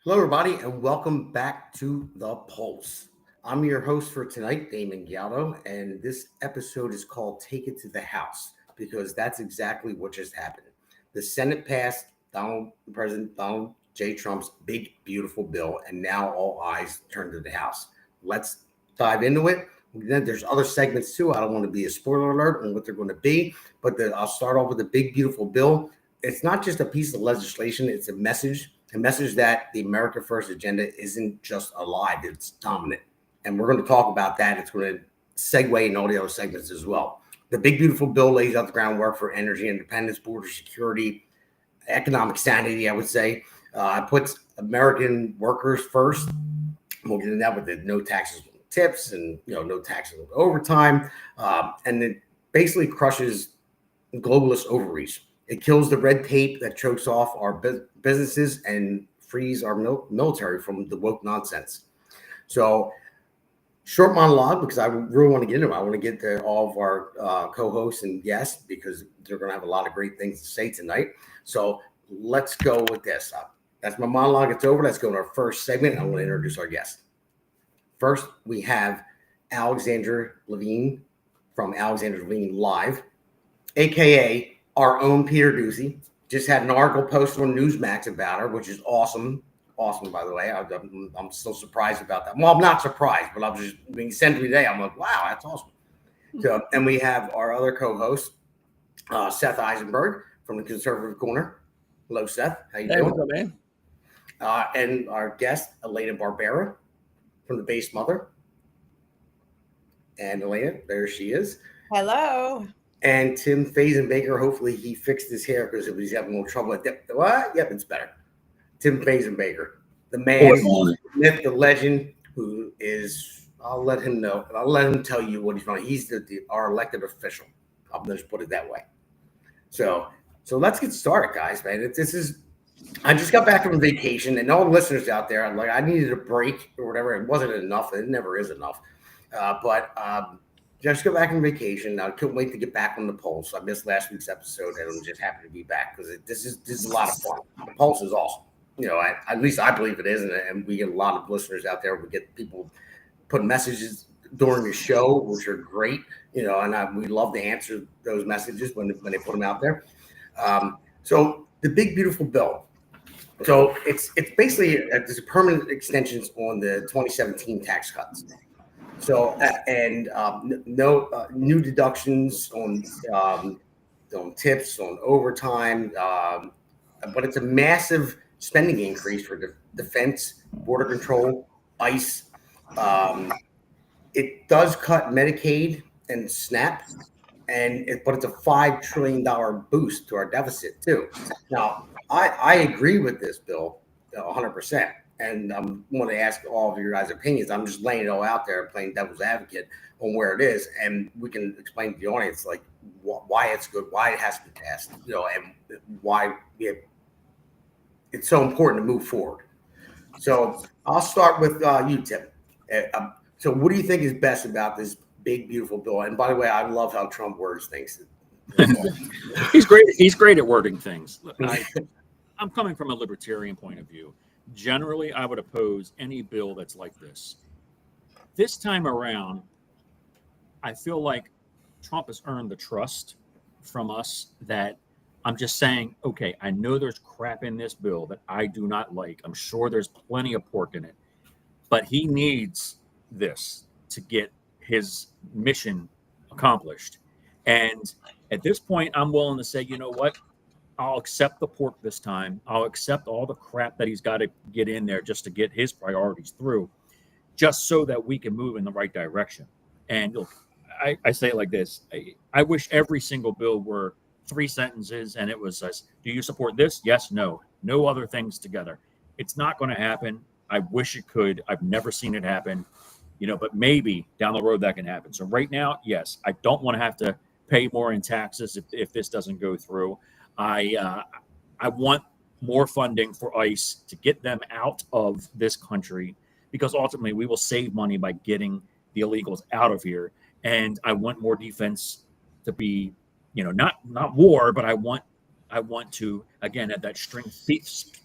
Hello, everybody, and welcome back to The Pulse. I'm your host for tonight, Damon G, and this episode is called Take It to the House because that's exactly what just happened. The Senate passed President Donald J. Trump's big, beautiful bill, and now all eyes turn to the House. Let's dive into it. Then there's other segments too. I don't want to be a spoiler alert on what they're going to be, but I'll start off with the big, beautiful bill. It's not just a piece of legislation, it's a message that the America First agenda isn't just alive, it's dominant. And we're going to talk about that. It's going to segue in all the other segments as well. The big, beautiful bill lays out the groundwork for energy independence, border security, economic sanity, I would say. It puts American workers first. We'll get into that with the no taxes on tips and no taxes on overtime. And it basically crushes globalist overreach. It kills the red tape that chokes off our businesses and frees our military from the woke nonsense. So, short monologue because I really want to get into it. I want to get to all of our co-hosts and guests because they're going to have a lot of great things to say tonight. So, let's go with this. That's my monologue. It's over. Let's go to our first segment. I want to introduce our guest. First, we have Alexandra Levine from Alexandra Levine Live, a.k.a. our own Peter Ducey. Just had an article posted on Newsmax about her, which is awesome. Awesome, by the way. I'm still surprised about that. Well, I'm not surprised, but I was just being sent to me today. I'm like, wow, that's awesome. So, and we have our other co-host, Seth Eisenberg from the Conservative Corner. Hello, Seth. How you doing? What's up, man? And our guest, Elena Barbera from the Base Mother. And Elena, there she is. Hello. And Tim Fazenbaker, hopefully he fixed his hair because he's having a little trouble. What? Yep, it's better. Tim Fazenbaker, the man, the myth, the legend, who is, I'll let him know. I'll let him tell you what he's doing. He's our elected official. I'll just put it that way. So let's get started, guys, man. I just got back from vacation, and all the listeners out there, I needed a break or whatever. It wasn't enough. It never is enough. But just got back from vacation. I couldn't wait to get back on the Pulse. I missed last week's episode, and I'm just happy to be back because this is a lot of fun. The Pulse is awesome. At least I believe it is, and we get a lot of listeners out there. We get people put messages during the show, which are great. And we love to answer those messages when they put them out there. So the big beautiful bill. So it's basically there's a permanent extensions on the 2017 tax cuts. So and no new deductions on tips, on overtime, but it's a massive spending increase for defense, border control, ICE. It does cut Medicaid and SNAP, but it's a $5 trillion boost to our deficit too. Now, I agree with this bill 100%. And I want to ask all of your guys' opinions. I'm just laying it all out there, playing devil's advocate on where it is, and we can explain to the audience why it's good, why it has to be passed, and why it's so important to move forward. So I'll start with you, Tim. So what do you think is best about this big, beautiful bill? And by the way, I love how Trump words things. He's great. He's great at wording things. I'm coming from a libertarian point of view. Generally, I would oppose any bill that's like this. This time around, I feel like Trump has earned the trust from us that I'm just saying, okay, I know there's crap in this bill that I do not like. I'm sure there's plenty of pork in it, but he needs this to get his mission accomplished. And at this point, I'm willing to say, you know what? I'll accept the pork this time. I'll accept all the crap that he's got to get in there just to get his priorities through, just so that we can move in the right direction. And look, I say it like this. I wish every single bill were 3 sentences and it was, do you support this? Yes, no. No other things together. It's not going to happen. I wish it could. I've never seen it happen, but maybe down the road that can happen. So right now, yes, I don't want to have to pay more in taxes if this doesn't go through. I want more funding for ICE to get them out of this country because ultimately we will save money by getting the illegals out of here. And I want more defense to be, not war, but I want to, again, at that strength,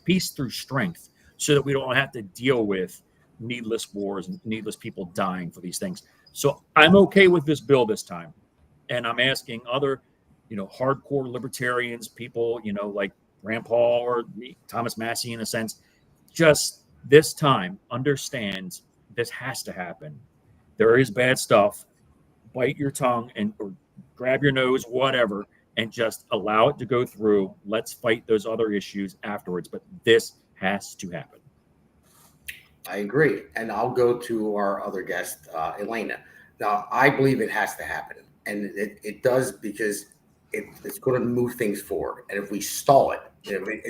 peace through strength. so that we don't have to deal with needless wars and needless people dying for these things. So I'm okay with this bill this time. And I'm asking other, hardcore libertarians, people, like Rand Paul or Thomas Massey, in a sense, just this time understand this has to happen. There is bad stuff. Bite your tongue or grab your nose, whatever, and just allow it to go through. Let's fight those other issues afterwards. But this has to happen. I agree. And I'll go to our other guest, Elena. Now, I believe it has to happen. And it does, because it's going to move things forward. And if we stall it,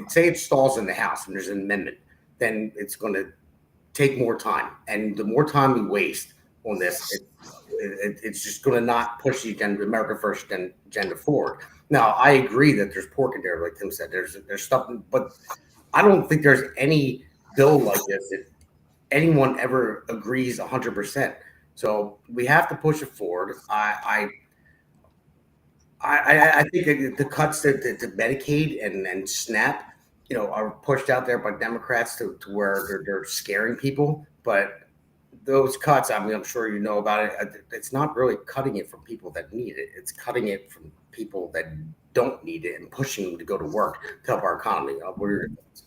say it stalls in the House and there's an amendment, then it's going to take more time. And the more time we waste on this, it's just going to not push the agenda, America First agenda forward. Now, I agree that there's pork in there, like Tim said. There's stuff, but I don't think there's any bill like this that anyone ever agrees 100%. So we have to push it forward. I think the cuts to Medicaid and SNAP, are pushed out there by Democrats to where they're scaring people. But those cuts, I mean, I'm sure you know about it. It's not really cutting it from people that need it. It's cutting it from people that don't need it and pushing them to go to work to help our economy. What are your thoughts?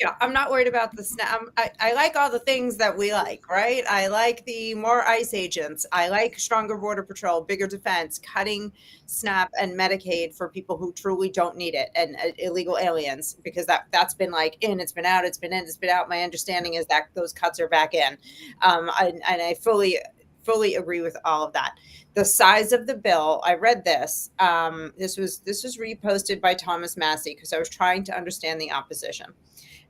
Yeah, I'm not worried about the SNAP. I like all the things that we like, right? I like the more ICE agents. I like stronger border patrol, bigger defense, cutting SNAP and Medicaid for people who truly don't need it, and illegal aliens, because that's been like in, it's been out, it's been in, it's been out. My understanding is that those cuts are back in. And I fully agree with all of that. The size of the bill, I read this. This was reposted by Thomas Massey because I was trying to understand the opposition.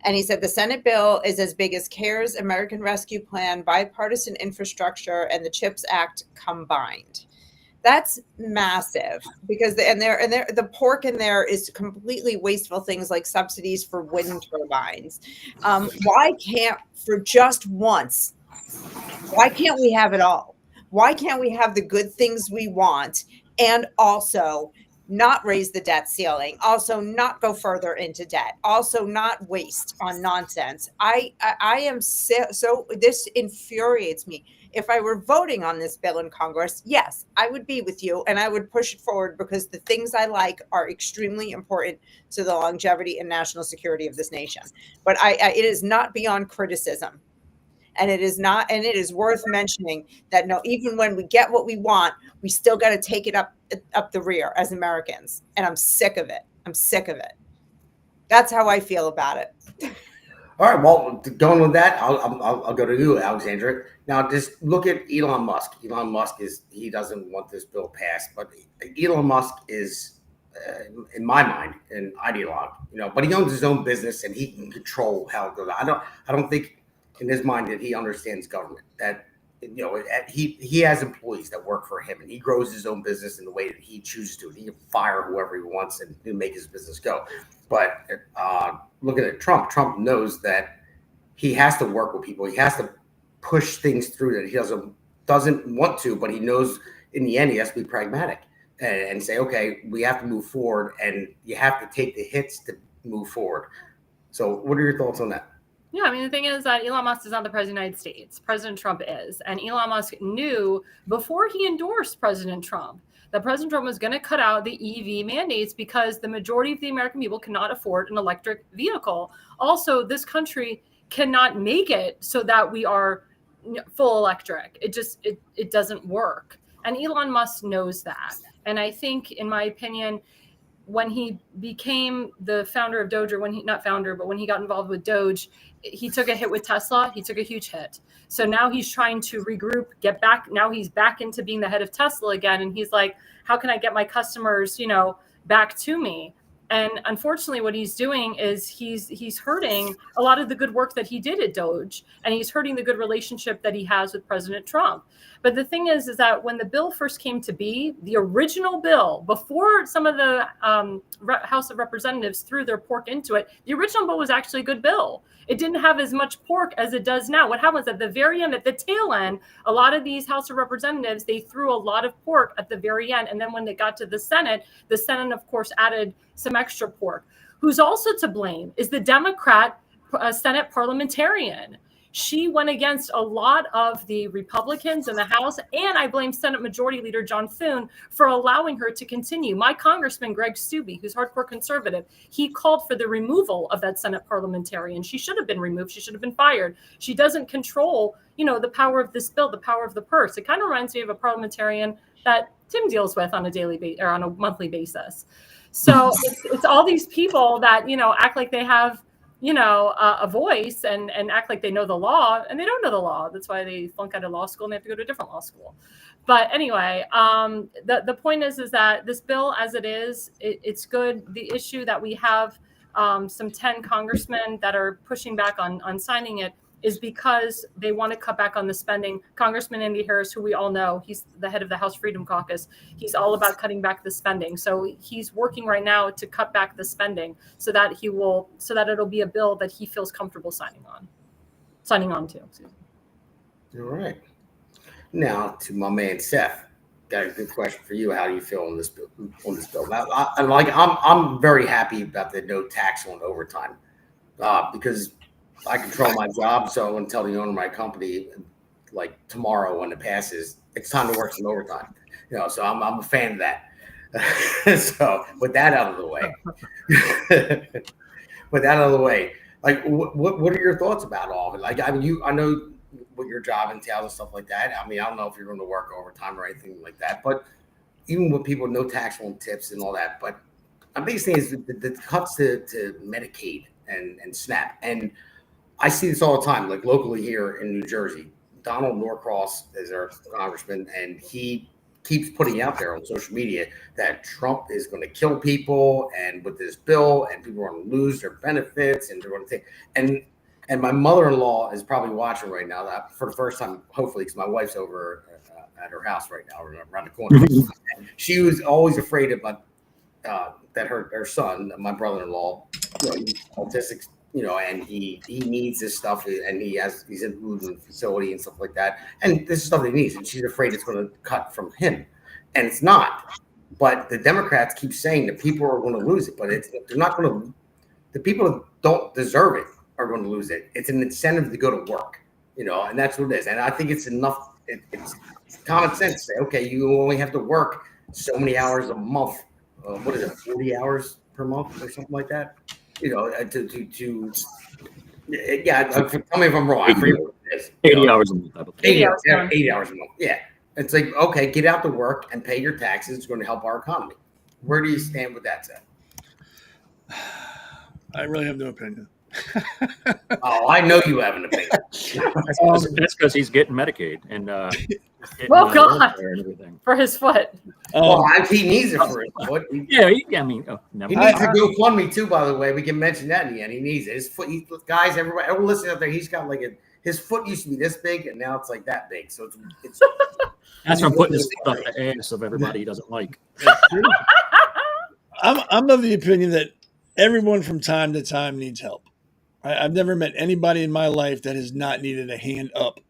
And he said the Senate bill is as big as CARES, American Rescue Plan, bipartisan infrastructure, and the CHIPS Act combined. That's massive, because the pork in there is completely wasteful things like subsidies for wind turbines. Why can't, for just once, why can't we have it all? Why can't we have the good things we want and also not raise the debt ceiling, also not go further into debt, also not waste on nonsense? I am so this infuriates me. If I were voting on this bill in Congress, yes, I would be with you and I would push it forward, because the things I like are extremely important to the longevity and national security of this nation. But it is not beyond criticism. And it is not, and it is worth mentioning that no, even when we get what we want, we still got to take it up the rear as Americans. And I'm sick of it. I'm sick of it. That's how I feel about it. All right. Well, going with that, I'll go to you, Alexandra. Now, just look at Elon Musk. Elon Musk he doesn't want this bill passed, but Elon Musk is, in my mind, an ideologue. But he owns his own business and he can control how it goes. I don't think in his mind that he understands government, that he has employees that work for him and he grows his own business in the way that he chooses to. He can fire whoever he wants and make his business go. But looking at Trump knows that he has to work with people. He has to push things through that he doesn't want to, but he knows in the end he has to be pragmatic and say, okay, we have to move forward, and you have to take the hits to move forward. So what are your thoughts on that? Yeah, I mean, the thing is that Elon Musk is not the president of the United States. President Trump is. And Elon Musk knew before he endorsed President Trump that President Trump was going to cut out the EV mandates, because the majority of the American people cannot afford an electric vehicle. Also, this country cannot make it so that we are full electric. It doesn't work. And Elon Musk knows that. And I think, in my opinion, when he became the founder of Doge, or when he got involved with Doge, he took a hit with Tesla. He took a huge hit. So now he's trying to regroup, get back. Now he's back into being the head of Tesla again. And he's like, how can I get my customers, back to me? And unfortunately, what he's doing is he's hurting a lot of the good work that he did at Doge, and he's hurting the good relationship that he has with President Trump. But the thing is that when the bill first came to be, the original bill, before some of the House of Representatives threw their pork into it, the original bill was actually a good bill. It didn't have as much pork as it does now. What happens at the very end, at the tail end, a lot of these House of Representatives, they threw a lot of pork at the very end. And then when they got to the Senate, of course, added some extra pork. Who's also to blame is the Democrat a Senate parliamentarian. She went against a lot of the Republicans in the House, and I blame Senate Majority Leader John Thune for allowing her to continue. My Congressman, Greg Steube, who's hardcore conservative, he called for the removal of that Senate parliamentarian. She should have been removed. She should have been fired. She doesn't control, the power of this bill, the power of the purse. It kind of reminds me of a parliamentarian that Tim deals with on a monthly basis. So it's all these people that, act like they have a voice and act like they know the law, and they don't know the law. That's why they flunk out of law school and they have to go to a different law school. But anyway, the point is that this bill as it is, it's good. The issue that we have some 10 congressmen that are pushing back on signing it is because they want to cut back on the spending. Congressman Andy Harris, who we all know, he's the head of the House Freedom Caucus. He's all about cutting back the spending. So he's working right now to cut back the spending so that it'll be a bill that he feels comfortable signing on to. All right. Now to my man Seth. Got a good question for you. How do you feel on this bill? Now, I'm very happy about the no tax on overtime because I control my job, so I want to tell the owner of my company, like tomorrow when it passes, it's time to work some overtime. So I'm a fan of that. So with that out of the way, like what are your thoughts about all of it? Like, I know what your job entails and stuff like that. I don't know if you're going to work overtime or anything like that, but even with people with no tax on tips and all that, but my biggest thing is the cuts to Medicaid and SNAP. And I see this all the time, like locally here in New Jersey. Donald Norcross is our congressman, and he keeps putting out there on social media that Trump is going to kill people, and with this bill, and people are going to lose their benefits, and they're going to take. And my mother-in-law is probably watching right now, that for the first time, hopefully, because my wife's over at her house right now, around the corner. And she was always afraid about that her son, my brother-in-law, he's autistic. And he needs this stuff, and he's in the facility and stuff like that. And this is stuff that he needs, and she's afraid it's going to cut from him, and it's not. But the Democrats keep saying that people are going to lose it, but they're not going to. The people that don't deserve it are going to lose it. It's an incentive to go to work, and that's what it is. And I think it's enough. It's common sense to say, okay, you only have to work so many hours a month. What is it, 40 hours per month or something like that? Tell me if I'm wrong. I forget what it is. 80 hours a month. 80 hours a month. Yeah. It's like, okay, get out to work and pay your taxes. It's going to help our economy. Where do you stand with that, Seth? I really have no opinion. Oh, I know you have an opinion. That's because he's getting Medicaid and God, and everything for his foot. He needs it for his foot. Yeah, he needs to go fund me too. By the way, we can mention that in the end. He needs it. His foot, guys, everyone listening out there, he's got his foot used to be this big, and now it's like that big. So it's that's from putting his foot up the ass of everybody he doesn't like. I'm of the opinion that everyone from time to time needs help. I've never met anybody in my life that has not needed a hand up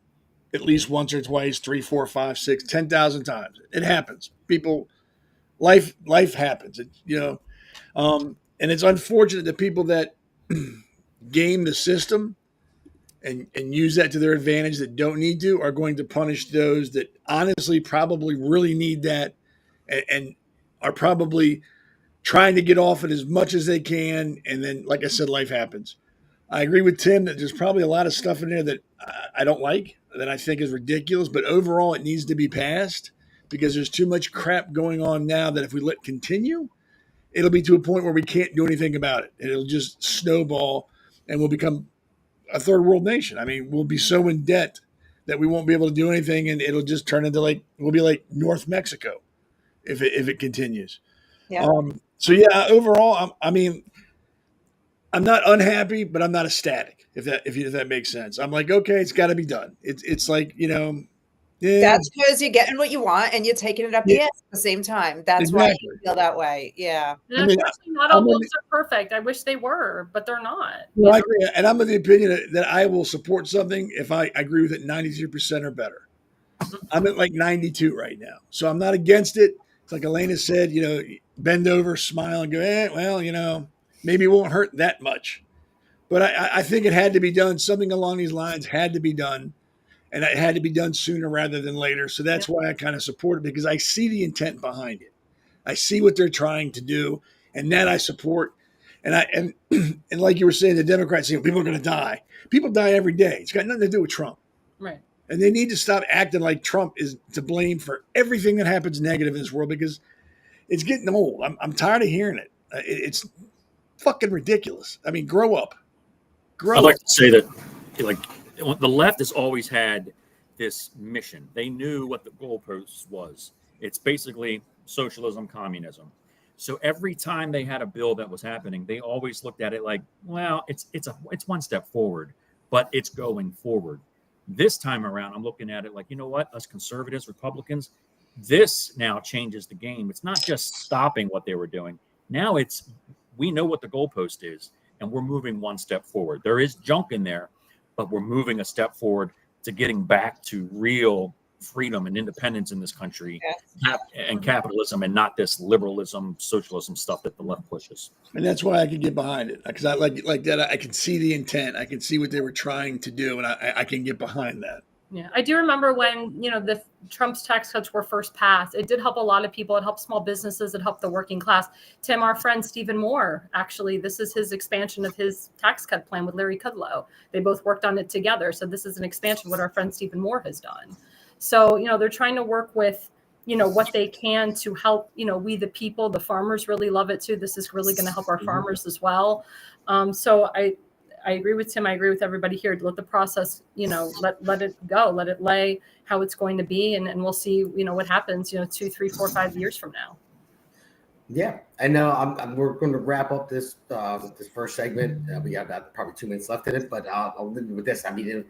at least once or twice, 3, 4, 5, 6, 10,000 times. It happens. Life happens. And it's unfortunate that people that game the system and use that to their advantage that don't need to are going to punish those that honestly probably really need that and are probably trying to get off it as much as they can. And then, like I said, life happens. I agree with Tim that there's probably a lot of stuff in there that I don't like, that I think is ridiculous, but overall it needs to be passed because there's too much crap going on now that if we let continue, it'll be to a point where we can't do anything about it. It'll just snowball and we'll become a third world nation. We'll be so in debt that we won't be able to do anything, and it'll just turn into we'll be like North Mexico if it continues. Yeah. Overall, I'm not unhappy, but I'm not ecstatic. If that makes sense, I'm like, okay, it's got to be done. It's like Yeah. That's because you're getting what you want and you're taking it up the ass at the same time. That's Exactly. why you feel that way. Yeah. And unfortunately, not all bills are perfect. I wish they were, but they're not. Well, I agree. And I'm of the opinion that I will support something if I agree with it 93% or better. I'm at 92 right now. So I'm not against it. It's like Elena said, bend over, smile, and go, maybe it won't hurt that much. But I think it had to be done. Something along these lines had to be done. And it had to be done sooner rather than later. So that's why I kind of support it, because I see the intent behind it. I see what they're trying to do, and that I support. And like you were saying, the Democrats saying people are going to die. People die every day. It's got nothing to do with Trump. Right. And they need to stop acting like Trump is to blame for everything that happens negative in this world, because it's getting old. I'm tired of hearing it. It's fucking ridiculous. I mean, grow up. I'd like to say that, like, the left has always had this mission. They knew what the goalpost was. It's basically socialism, communism. So every time they had a bill that was happening, they always looked at it like, well, it's one step forward, but it's going forward. This time around, I'm looking at it like, you know what? Us conservatives, Republicans, this now changes the game. It's not just stopping what they were doing. Now we know what the goalpost is, and we're moving one step forward. There is junk in there, but we're moving a step forward to getting back to real freedom and independence in this country, and capitalism, and not this liberalism, socialism stuff that the left pushes. And that's why I can get behind it, because I like that. I can see the intent. I can see what they were trying to do, and I can get behind that. Yeah, I do remember when, the Trump's tax cuts were first passed. It did help a lot of people. It helped small businesses. It helped the working class. Tim, our friend Stephen Moore, actually, this is his expansion of his tax cut plan with Larry Kudlow. They both worked on it together. So this is an expansion of what our friend Stephen Moore has done. So, they're trying to work with, what they can to help, we the people, the farmers really love it too. This is really going to help our farmers as well. So I agree with Tim. I agree with everybody here. Let the process, let it go, let it lay how it's going to be. And we'll see, what happens, 2, 3, 4, 5 years from now. Yeah. I know we're going to wrap up this first segment. We got about probably 2 minutes left in it, but I'll leave you with this. I mean,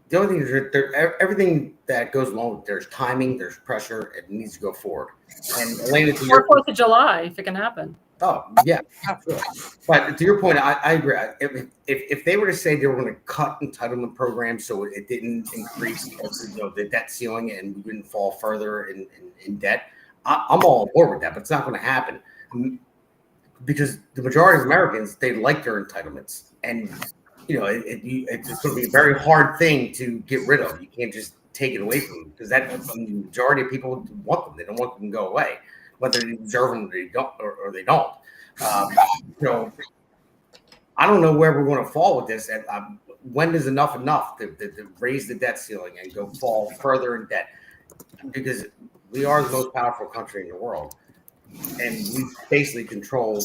the only thing is everything that goes along with, there's timing, there's pressure, it needs to go forward. And Elena, to or 4th of July, if it can happen. Oh, yeah. Sure. But to your point, I agree. If they were to say they were going to cut entitlement programs so it didn't increase the debt ceiling and we didn't fall further in debt, I'm all on board with that, but it's not going to happen. Because the majority of Americans, they like their entitlements. And, it's going to be a very hard thing to get rid of. You can't just take it away from them, because the majority of people want them. They don't want them to go away, whether they deserve them or they don't. I don't know where we're going to fall with this. And when is enough to raise the debt ceiling and go fall further in debt? Because we are the most powerful country in the world, and we basically control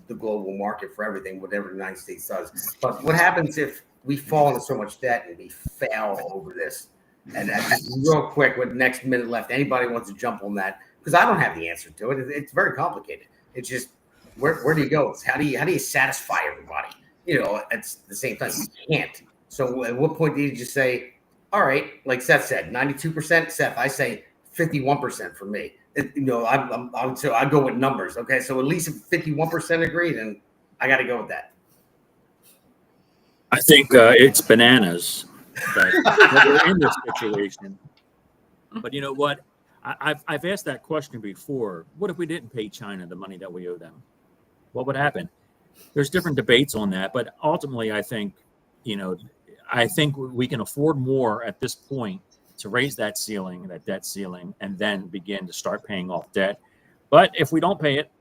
the global market for everything, whatever the United States does. But what happens if we fall into so much debt and we fail over this? And just real quick, with the next minute left, anybody wants to jump on that? Because I don't have the answer to it. It's very complicated. It's just where do you go? How do you satisfy everybody? It's the same thing. You can't. So at what point do you just say, all right, like Seth said, 92%? Seth, I say 51% for me. So I go with numbers. Okay, so at least if 51% agree, then I got to go with that. I think it's bananas that we're in this situation. But you know what? I've asked that question before. What if we didn't pay China the money that we owe them? What would happen? There's different debates on that, but ultimately, I think we can afford more at this point to raise that debt ceiling, and then begin to start paying off debt. But if we don't pay it,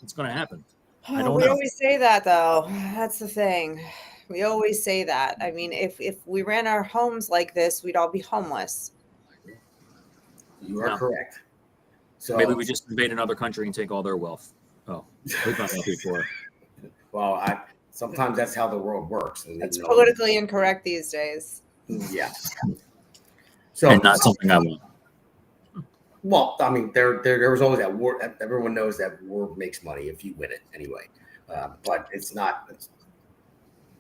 it's going to happen. I don't know. We always say that, though. That's the thing. We always say that. I mean, if we ran our homes like this, we'd all be homeless. You are correct. So maybe we just invade another country and take all their wealth. Oh, we've done that before. Well, sometimes that's how the world works. It's politically incorrect these days. Yeah. So, and not something I want. Well, I mean, there was always that war. Everyone knows that war makes money if you win it anyway. But it's not.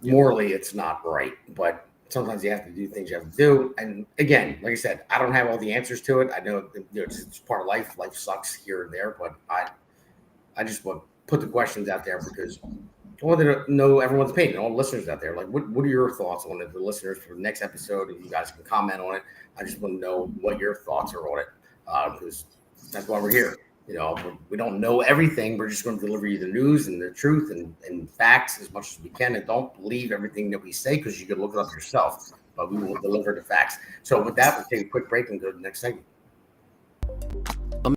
Morally, it's not right. But sometimes you have to do things you have to do. And again, like I said, I don't have all the answers to it. I know it's part of life. Life sucks here and there. But I just want to put the questions out there, because I wanted to know everyone's opinion, all the listeners out there. Like, what are your thoughts on it? The listeners for the next episode, and you guys can comment on it. I just want to know what your thoughts are on it, because that's why we're here. We don't know everything. We're just going to deliver you the news and the truth and facts as much as we can. And don't believe everything that we say, because you can look it up yourself. But we will deliver the facts. So with that, we'll take a quick break and go to the next segment.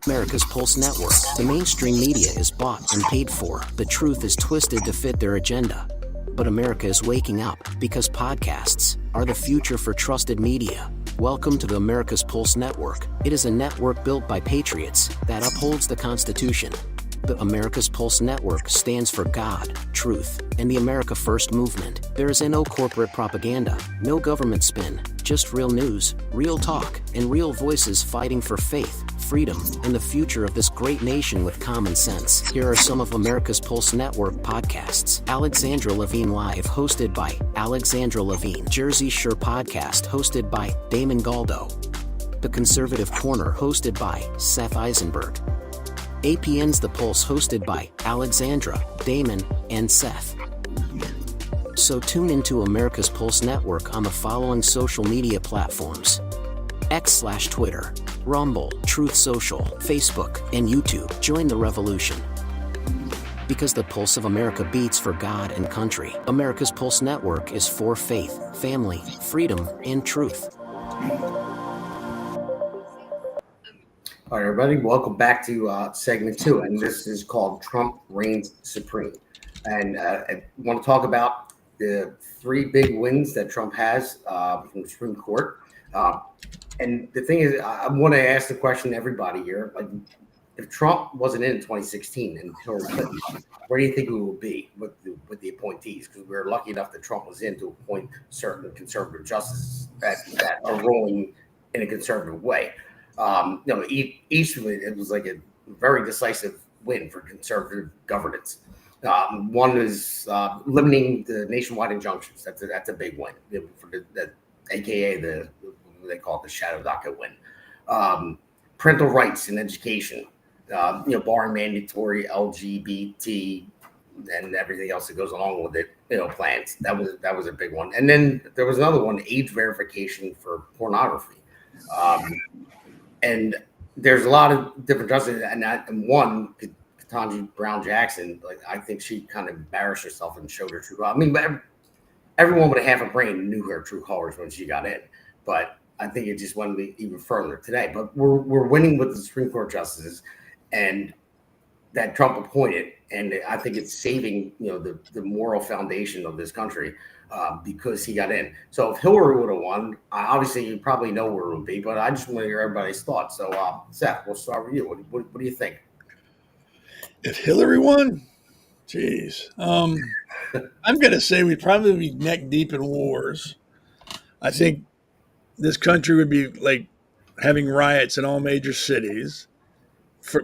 America's Pulse Network. The mainstream media is bought and paid for. The truth is twisted to fit their agenda. But America is waking up, because podcasts are the future for trusted media. Welcome to the America's Pulse Network. It is a network built by patriots that upholds the Constitution. The America's Pulse Network stands for God, truth, and the America First movement. There is no corporate propaganda, no government spin, just real news, real talk, and real voices fighting for faith, freedom, and the future of this great nation with common sense. Here are some of America's Pulse Network podcasts. Alexandra Levine Live, hosted by Alexandra Levine. Jersey Shore Podcast, hosted by Damon Galdo. The Conservative Corner, hosted by Seth Eisenberg. APN's The Pulse, hosted by Alexandra, Damon, and Seth. So tune into America's Pulse Network on the following social media platforms: X/Twitter, Rumble, Truth Social, Facebook, and YouTube. Join the revolution. Because the pulse of America beats for God and country. America's Pulse Network is for faith, family, freedom, and truth. All right, everybody, welcome back to segment 2, and this is called Trump Reigns Supreme. And I want to talk about the 3 big wins that Trump has from the Supreme Court. And the thing is, I want to ask the question to everybody here: like, if Trump wasn't in 2016 and Hillary Clinton, where do you think we would be with the appointees? Because we were lucky enough that Trump was in to appoint certain conservative justices that are rolling in a conservative way. Each of it was like a very decisive win for conservative governance. One is limiting the nationwide injunctions. That's a big win for AKA they call it the shadow docket win. Parental rights in education, barring mandatory LGBT and everything else that goes along with it, plans. That was a big one. And then there was another one: age verification for pornography. And there's a lot of different justices, and one, Ketanji Brown Jackson, like, I think she kind of embarrassed herself and showed her true colors. I mean, but everyone with a half a brain knew her true colors when she got in, but I think it just went even further today. But we're winning with the Supreme Court justices, and that Trump appointed, and I think it's saving the moral foundation of this country. Because he got in. So if Hillary would have won, obviously you probably know where it would be, but I just want to hear everybody's thoughts. So Seth, we'll start with you. What do you think? If Hillary won, geez, I'm going to say we'd probably be neck deep in wars. I think this country would be like having riots in all major cities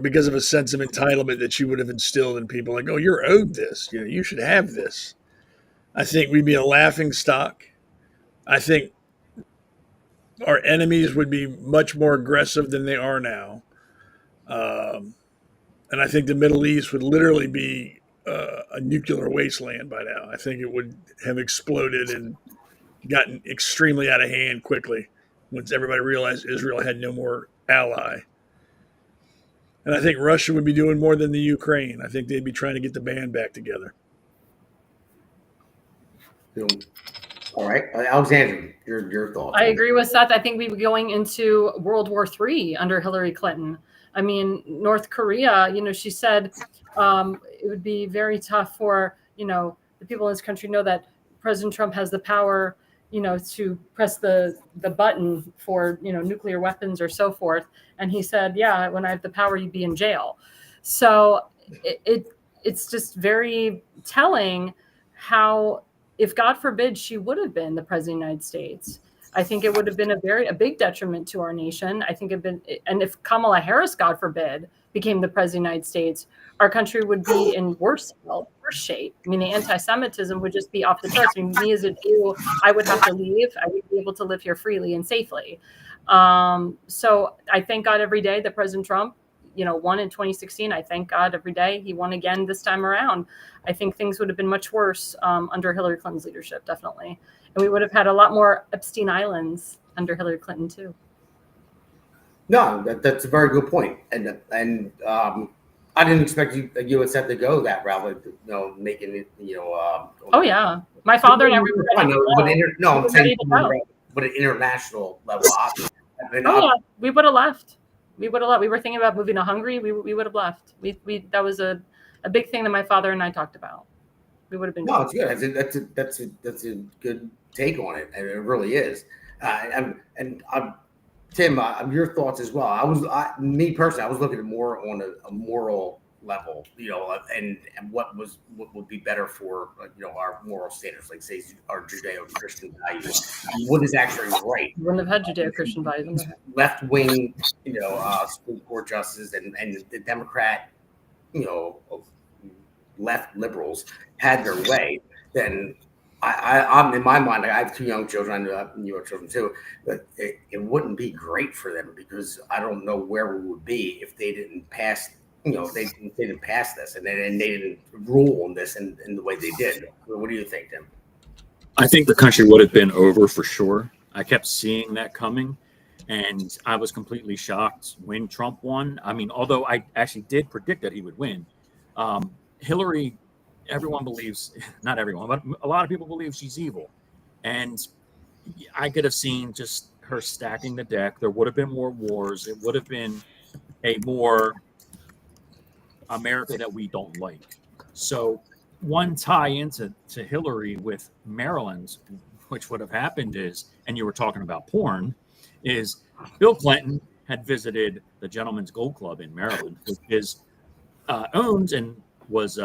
because of a sense of entitlement that she would have instilled in people. Like, oh, you're owed this. You should have this. I think we'd be a laughing stock. I think our enemies would be much more aggressive than they are now. And I think the Middle East would literally be a nuclear wasteland by now. I think it would have exploded and gotten extremely out of hand quickly once everybody realized Israel had no more ally. And I think Russia would be doing more than the Ukraine. I think they'd be trying to get the band back together. All right, Alexandra, your thoughts. I agree with Seth. I think we'd be going into World War III under Hillary Clinton. I mean, North Korea, she said it would be very tough for, the people in this country know that President Trump has the power, to press the button for, nuclear weapons or so forth. And he said, yeah, when I have the power, you'd be in jail. So it's just very telling how, if God forbid she would have been the president of the United States, I think it would have been a big detriment to our nation. I think and if Kamala Harris, God forbid, became the president of the United States, our country would be in worse shape. I mean, the anti-Semitism would just be off the charts. I mean, me as a Jew, I would have to leave. I would be able to live here freely and safely. So I thank God every day that President Trump, won in 2016. I thank God every day he won again this time around. I think things would have been much worse under Hillary Clinton's leadership, definitely. And we would have had a lot more Epstein Islands under Hillary Clinton, too. No, that's a very good point, and I didn't expect you and Seth to go that route, like, making it, Oh yeah, my father and I were I ready know, to but go. no, We I'm were saying, ready to go. but an international level. Oh yeah, we would have left. We would have left. We were thinking about moving to Hungary. We would have left. We that was a big thing that my father and I talked about. We would have been. No, it's good. That's a good take on it, and it really is. Tim, your thoughts as well. Me personally, I was looking at more on a moral level, and what would be better for our moral standards, like say our Judeo-Christian values. What is actually right? We wouldn't have had Judeo-Christian values. Left wing, Supreme Court justices and the Democrat, left liberals had their way, then I'm in my mind. I have two young children. I know you have children too, but it wouldn't be great for them because I don't know where we would be if they didn't pass. They didn't pass this, and they didn't rule on this in the way they did. What do you think, Tim? I think the country would have been over for sure. I kept seeing that coming, and I was completely shocked when Trump won. I mean, although I actually did predict that he would win, Hillary. Everyone believes, not everyone, but a lot of people believe she's evil. And I could have seen just her stacking the deck. There would have been more wars. It would have been a more America that we don't like. So one tie into Hillary with Maryland, which would have happened is, and you were talking about porn, is Bill Clinton had visited the Gentleman's Gold Club in Maryland, which is owned and was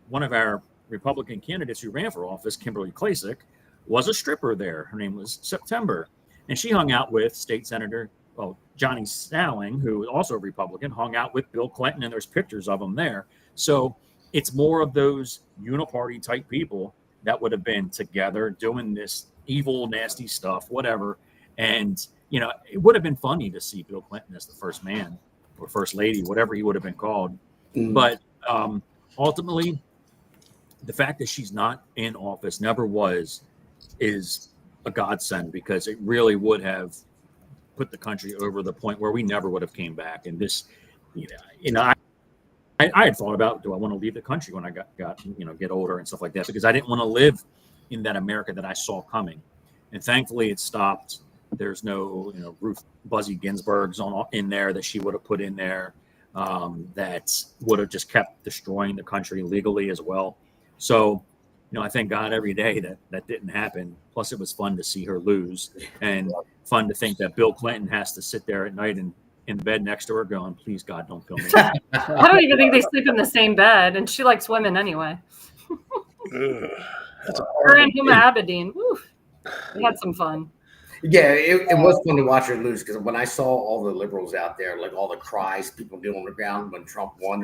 one of our Republican candidates who ran for office, Kimberly Klacik, was a stripper there. Her name was September. And she hung out with State Senator, Johnny Snowing, who was also a Republican, hung out with Bill Clinton, and there's pictures of them there. So it's more of those uniparty type people that would have been together doing this evil, nasty stuff, whatever. And, it would have been funny to see Bill Clinton as the first man or first lady, whatever he would have been called. Mm. But ultimately, the fact that she's not in office, never was, is a godsend because it really would have put the country over the point where we never would have came back. And this, I had thought about, do I want to leave the country when I get older and stuff like that, because I didn't want to live in that America that I saw coming. And thankfully it stopped. There's no, Ruth Buzzy Ginsburg's in there that she would have put in there. That would have just kept destroying the country legally as well. So, I thank God every day that didn't happen. Plus, it was fun to see her lose, and fun to think that Bill Clinton has to sit there at night and in the bed next to her going, "Please, God, don't kill me." I don't even think they sleep in the same bed, and she likes women anyway. Her and Huma Abedin. We had some fun. Yeah, it was fun to watch her lose because when I saw all the liberals out there, like all the cries people do on the ground when Trump won,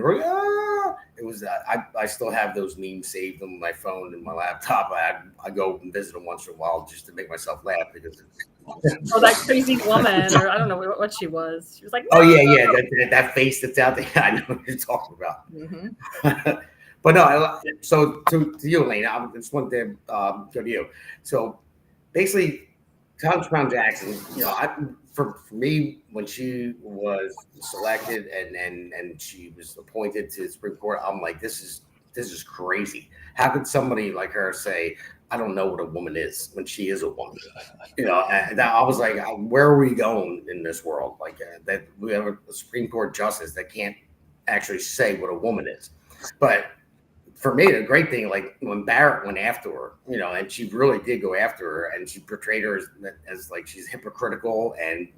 it was I still have those memes saved on my phone and my laptop. I go and visit them once in a while just to make myself laugh because. That crazy woman, or I don't know what she was. She was like, no! Oh yeah, that face that's out there. I know what you're talking about. Mm-hmm. But no, so to you, Elena, I just want to go to you. So basically. Thomas Brown Jackson, for me, when she was selected and she was appointed to the Supreme Court, I'm like, this is crazy. How could somebody like her say, I don't know what a woman is when she is a woman? And I was like, where are we going in this world? Like that we have a Supreme Court justice that can't actually say what a woman is. But for me, the great thing, like when Barrett went after her, and she really did go after her, and she portrayed her as like she's hypocritical, and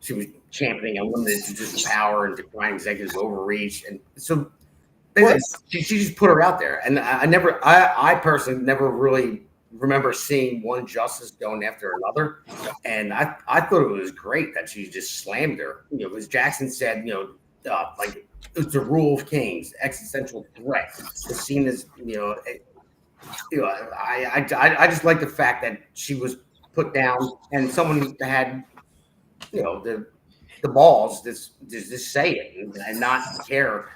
she was championing unlimited judicial power and decrying executive overreach, and so she just put her out there. And I personally never really remember seeing one justice going after another, and I thought it was great that she just slammed her. As Jackson said, like. It's the rule of kings, existential threat. It's seen as I just like the fact that she was put down and someone had the balls just say it and not care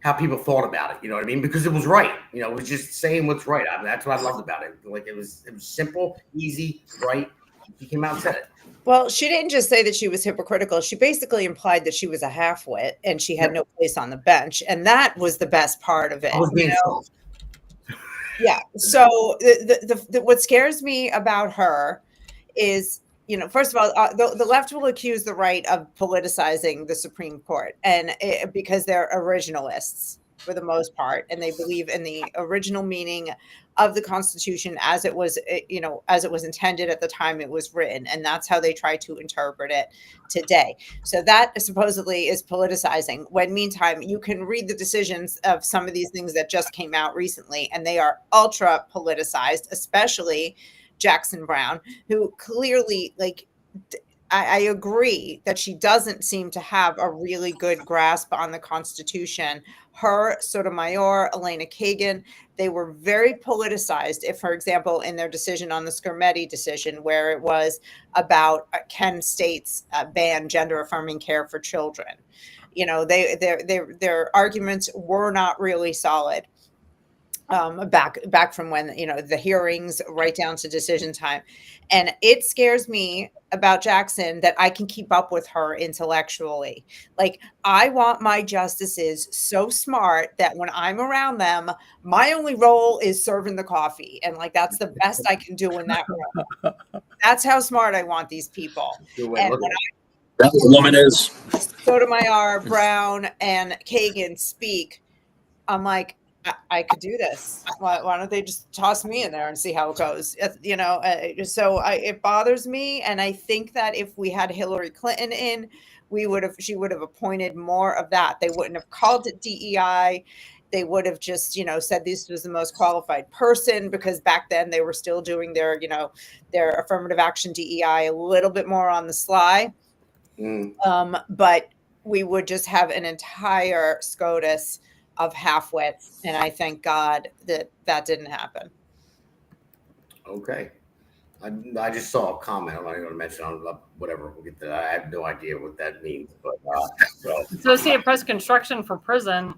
how people thought about it. You know what I mean? Because it was right. It was just saying what's right. I mean, that's what I loved about it. Like it was simple, easy, right, She came out and said it. Well, she didn't just say that she was hypocritical. She basically implied that she was a half-wit and she had no place on the bench. And that was the best part of it. I was being soft. Yeah. So what scares me about her is, first of all, the left will accuse the right of politicizing the Supreme Court, and because they're originalists for the most part, and they believe in the original meaning of the Constitution as it was, as it was intended at the time it was written, and that's how they try to interpret it today. So that supposedly is politicizing. When meantime, you can read the decisions of some of these things that just came out recently, and they are ultra politicized, especially Jackson Brown, who clearly, I agree that she doesn't seem to have a really good grasp on the Constitution. Her, Sotomayor, Elena Kagan, they were very politicized. If, for example, in their decision on the Skermetti decision, where it was about can states ban gender-affirming care for children, their arguments were not really solid. Back from when, the hearings right down to decision time. And it scares me about Jackson that I can keep up with her intellectually. I want my justices so smart that when I'm around them, my only role is serving the coffee. And that's the best I can do in that role. That's how smart I want these people. And when that woman is Sotomayor, Brown, and Kagan speak, I'm like, I could do this. Why don't they just toss me in there and see how it goes? So it bothers me, and I think that if we had Hillary Clinton in, she would have appointed more of that. They wouldn't have called it DEI. They would have just said this was the most qualified person, because back then they were still doing their affirmative action DEI a little bit more on the sly. But we would just have an entire SCOTUS of half-wits, and I thank God that didn't happen. Okay. I just saw a comment. I'm not going to mention on whatever. We'll get to that. I have no idea what that means. But Associated Press construction for prison.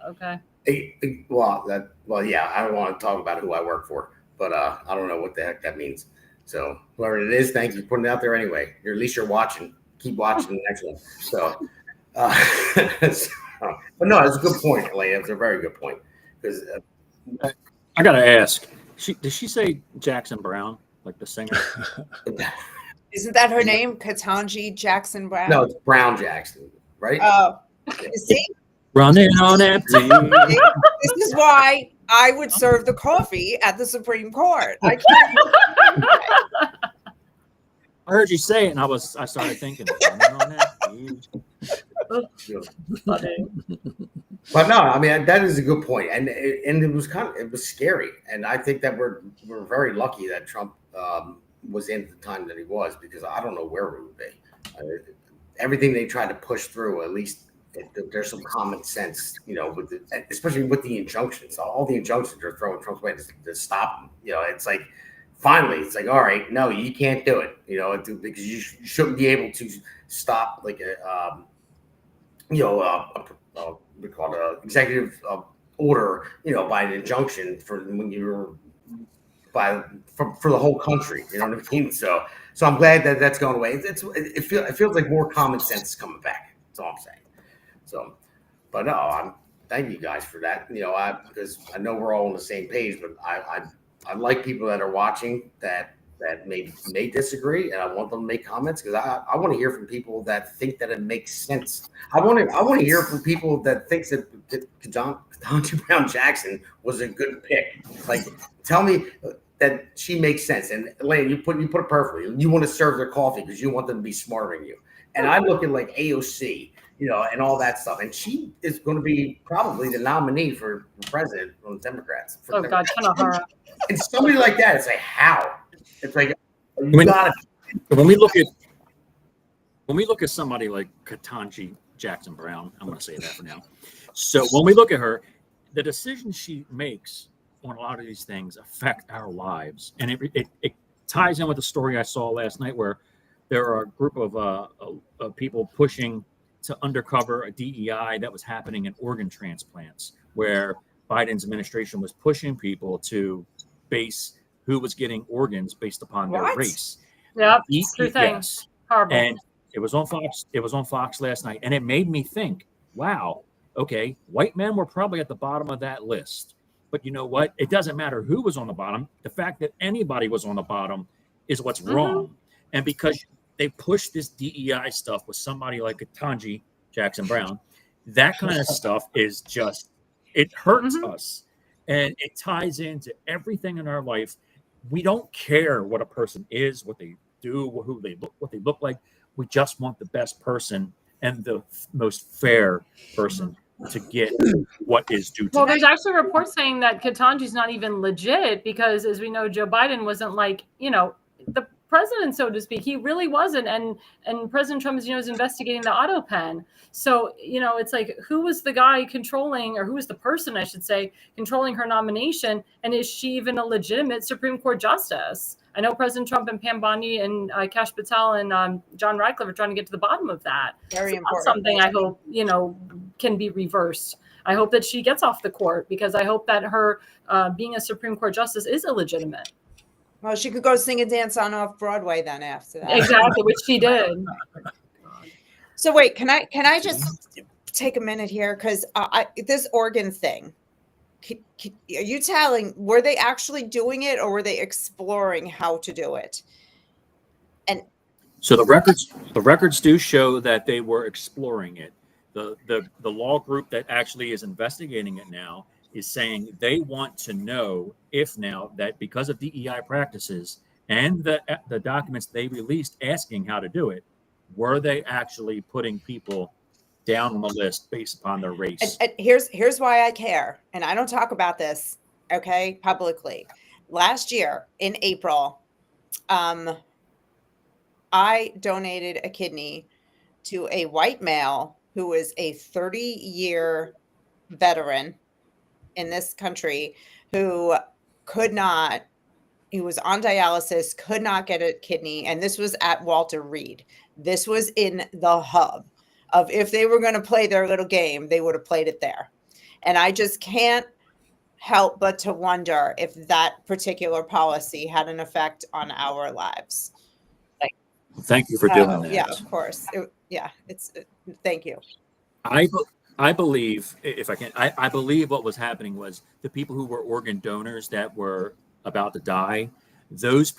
Okay. Yeah. I don't want to talk about who I work for, but I don't know what the heck that means. So whoever it is, thank you for putting it out there anyway. At least you're watching. Keep watching the next one. So. But no, it's a good point, Elena. It's a very good point. Because I gotta ask, did she say Jackson Brown, like the singer? Isn't that her name, Ketanji Jackson Brown? No, it's Brown Jackson, right? Oh, you see, Running on empty. this is why I would serve the coffee at the Supreme Court. I can't. I heard you say it, and I started thinking. Running on empty. But no, I mean that is a good point, and it was scary, and I think that we're very lucky that Trump was in at the time that he was, because I don't know where we would be. Everything they tried to push through, at least there's some common sense, especially with the injunctions. All the injunctions are throwing Trump's way to stop him. It's like finally, it's like, all right, no, you can't do it. Because you shouldn't be able to stop we call it an executive order, by an injunction for when you're for the whole country. You know what I mean? So I'm glad that that's going away. It feels like more common sense is coming back. That's all I'm saying. So, but no, I'm thank you guys for that. Because I know we're all on the same page, but I like people that are watching that may disagree, and I want them to make comments, because I want to hear from people that think that it makes sense. I want to hear from people that thinks that Ketanji Brown Jackson was a good pick. Tell me that she makes sense. And Elaine, you put it perfectly. You want to serve their coffee because you want them to be smarter than you. And I look at AOC, and all that stuff, and she is going to be probably the nominee for president on the Democrats. Oh God, Kanahara. And somebody like that, it's like, how? It's like, when we look at somebody like Ketanji Jackson Brown, I'm going to say that for now. So when we look at her, the decisions she makes on a lot of these things affect our lives, and it ties in with the story I saw last night, where there are a group of people pushing to undercover a DEI that was happening in organ transplants, where Biden's administration was pushing people to base who was getting organs based upon their race. Yep. Eat, True eat, thing. yes. Horrible. And it was on Fox. It was on Fox last night, and it made me think, wow, okay, white men were probably at the bottom of that list. But you know what? It doesn't matter who was on the bottom. The fact that anybody was on the bottom is what's wrong. And because they push this DEI stuff with somebody like Ketanji Jackson Brown, that kind of stuff is just, it hurts us. And it ties into everything in our life. We don't care what a person is, what they do, who they look, what they look like. We just want the best person and the most fair person to get what is due to Well, them. there's actually reports saying that Ketanji's not even legit because, as we know, Joe Biden wasn't like, the president, so to speak. He really wasn't. And President Trump, is investigating the auto pen. So, it's like, who was the guy controlling, or who was the person, I should say, controlling her nomination? And is she even a legitimate Supreme Court justice? I know President Trump and Pam Bondi and Kash Patel and John Radcliffe are trying to get to the bottom of that. Very important. Something I hope, can be reversed. I hope that she gets off the court, because I hope that her being a Supreme Court justice is illegitimate. Well, she could go sing and dance on off Broadway then after that. Exactly, which she did. So wait, can I just take a minute here? Because this organ thing, are you telling, were they actually doing it, or were they exploring how to do it? And so the records do show that they were exploring it. The law group that actually is investigating it now is saying they want to know if now that because of DEI practices and the documents they released asking how to do it, were they actually putting people down on the list based upon their race? And here's why I care, and I don't talk about this, okay, publicly. Last year in April, I donated a kidney to a white male who was a 30-year veteran in this country who he was on dialysis, could not get a kidney. And this was at Walter Reed. This was in the hub of, if they were going to play their little game, they would have played it there. And I just can't help but to wonder if that particular policy had an effect on our lives. Thank you for doing that. Yeah, of course. Thank you. I believe, if I can, I believe what was happening was the people who were organ donors that were about to die, those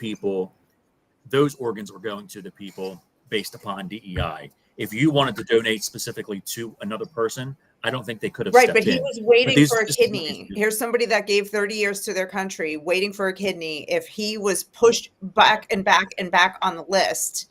organs were going to the people based upon DEI. If you wanted to donate specifically to another person, I don't think they could have stepped but he in. was waiting for a kidney. Here's somebody that gave 30 years to their country, waiting for a kidney. If he was pushed back and back and back on the list,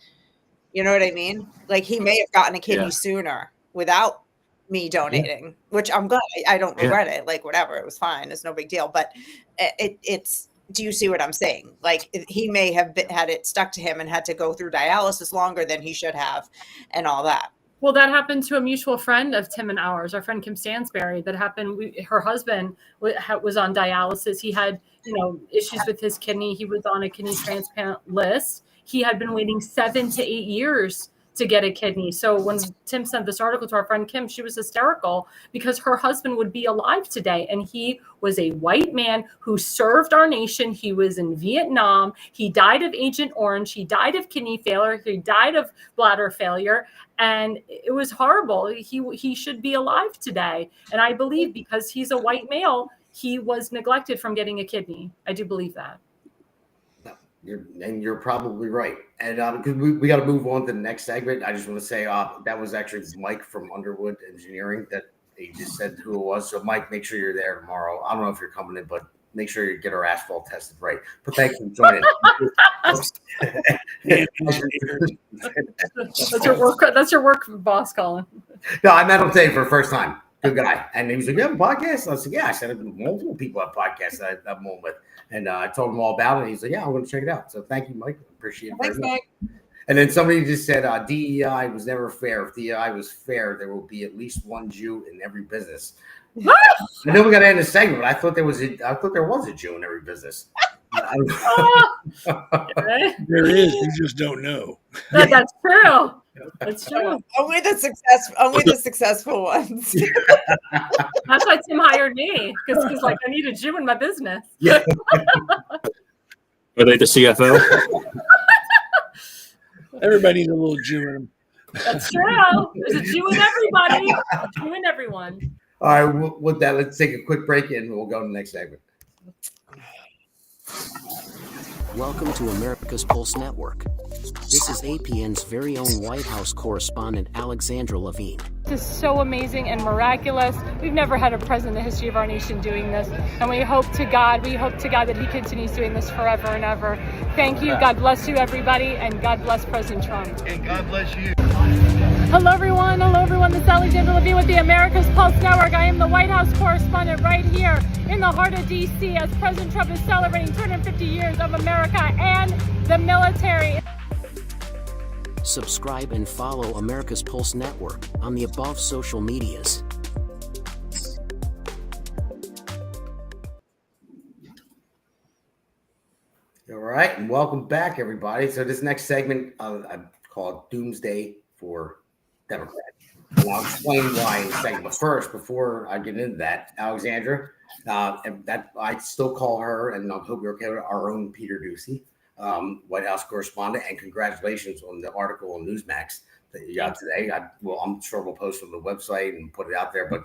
you know what I mean? Like, he may have gotten a kidney sooner without me donating, which I'm glad. I don't regret it. Like, whatever, it was fine. It's no big deal. But it's, do you see what I'm saying? Like, he may have had it stuck to him and had to go through dialysis longer than he should have and all that. Well, that happened to a mutual friend of Tim and ours, our friend Kim Stansberry. That happened. Her husband was on dialysis. He had, issues with his kidney. He was on a kidney transplant list. He had been waiting 7 to 8 years to get a kidney. So when Tim sent this article to our friend Kim, she was hysterical because her husband would be alive today. And he was a white man who served our nation. He was in Vietnam. He died of Agent Orange. He died of kidney failure. He died of bladder failure. And it was horrible. He should be alive today. And I believe because he's a white male, he was neglected from getting a kidney. I do believe that. You're probably right. And because we got to move on to the next segment, I just want to say that was actually Mike from Underwood Engineering that he just said who it was. So, Mike, make sure you're there tomorrow. I don't know if you're coming in, but make sure you get our asphalt tested right. But thanks for joining. That's your work, boss, Colin. No, I met him today for the first time. Good guy. And he was like, "You have a podcast?" I said, "Yeah." I said, "Multiple people have podcasts that I'm on with." And I told him all about it. And he's like, "Yeah, I'm going to check it out." So thank you, Mike. Appreciate it. Thanks, Mike. And then somebody just said, DEI was never fair. If DEI was fair, there will be at least one Jew in every business. What? I know we got to end the segment, but I thought there was a Jew in every business. There is. You just don't know. That's true. That's true. Only the successful ones. That's why Tim hired me, because he's like, I need a Jew in my business. Yeah. Are they the CFO? Everybody needs a little Jew in them. That's true. There's a Jew in everybody. A Jew in everyone. All right, with that, let's take a quick break and we'll go to the next segment. Welcome to America's Pulse Network. This is APN's very own White House correspondent, Alexandra Levine. This is so amazing and miraculous. We've never had a president in the history of our nation doing this. And we hope to God that he continues doing this forever and ever. Thank you. God bless you, everybody. And God bless President Trump. And God bless you. Hello, everyone. This is Alexandra Levine with the America's Pulse Network. I am the White House correspondent right here in the heart of D.C. as President Trump is celebrating 250 years of America and the military. Subscribe and follow America's Pulse Network on the above social medias. All right, and welcome back, everybody. So this next segment I call Doomsday for Democrats. And I'll explain why in a second. But first, before I get into that, Alexandra, and that I still call her, and I hope you're okay with it, our own Peter Ducey, White House correspondent, and congratulations on the article on Newsmax that you got today. I'm sure we'll post it on the website and put it out there, but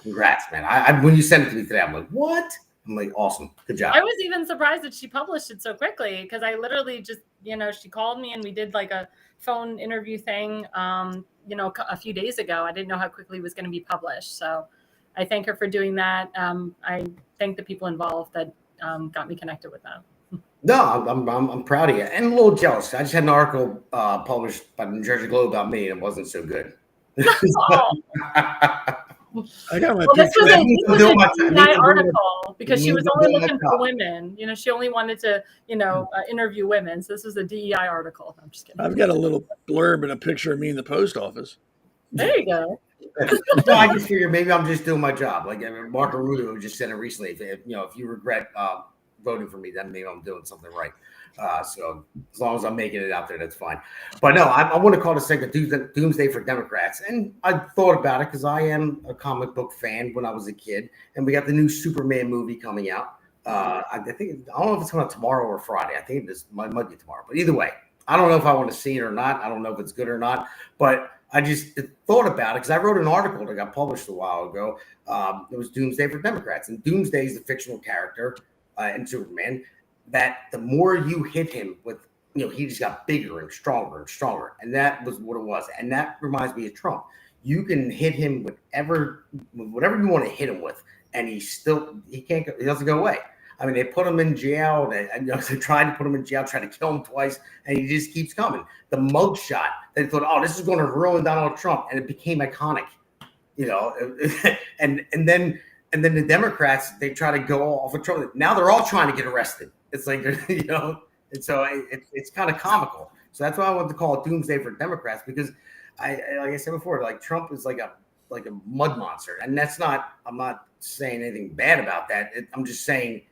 congrats, man. I when you sent it to me today, I'm like, what? I'm like, awesome. Good job. I was even surprised that she published it so quickly because I literally just, she called me and we did like a phone interview thing, a few days ago. I didn't know how quickly it was going to be published. So I thank her for doing that. I thank the people involved that got me connected with them. No, I'm proud of you and a little jealous. I just had an article published by the New Jersey Globe about me, and it wasn't so good. I got my this was a DEI article because she was only looking for top. women. She only wanted to, interview women. So this was a DEI article. I'm just kidding. I've got a little blurb and a picture of me in the post office. There you go. No, I just figure maybe I'm just doing my job. Like Marco Rubio just said it recently. If you regret voting for me, then maybe I'm doing something right. So as long as I'm making it out there, that's fine. But no, I want to call this segment Doomsday for Democrats. And I thought about it because I am a comic book fan when I was a kid. And we got the new Superman movie coming out. I don't know if it's coming out tomorrow or Friday. I think it might be tomorrow. But either way, I don't know if I want to see it or not. I don't know if it's good or not. But I just thought about it because I wrote an article that got published a while ago. It was Doomsday for Democrats. And Doomsday is the fictional character in Superman that the more you hit him with, he just got bigger and stronger and stronger. And that was what it was. And that reminds me of Trump. You can hit him with whatever you want to hit him with. And he doesn't go away. I mean, they put him in jail. They tried to put him in jail, tried to kill him twice, and he just keeps coming. The mug shot, they thought, oh, this is going to ruin Donald Trump, and it became iconic, and then the Democrats, they try to go off of Trump. Now they're all trying to get arrested. It's like, and so it's kind of comical. So that's why I wanted to call it Doomsday for Democrats, because like I said before, like Trump is like a mud monster, and I'm not saying anything bad about that. I'm just saying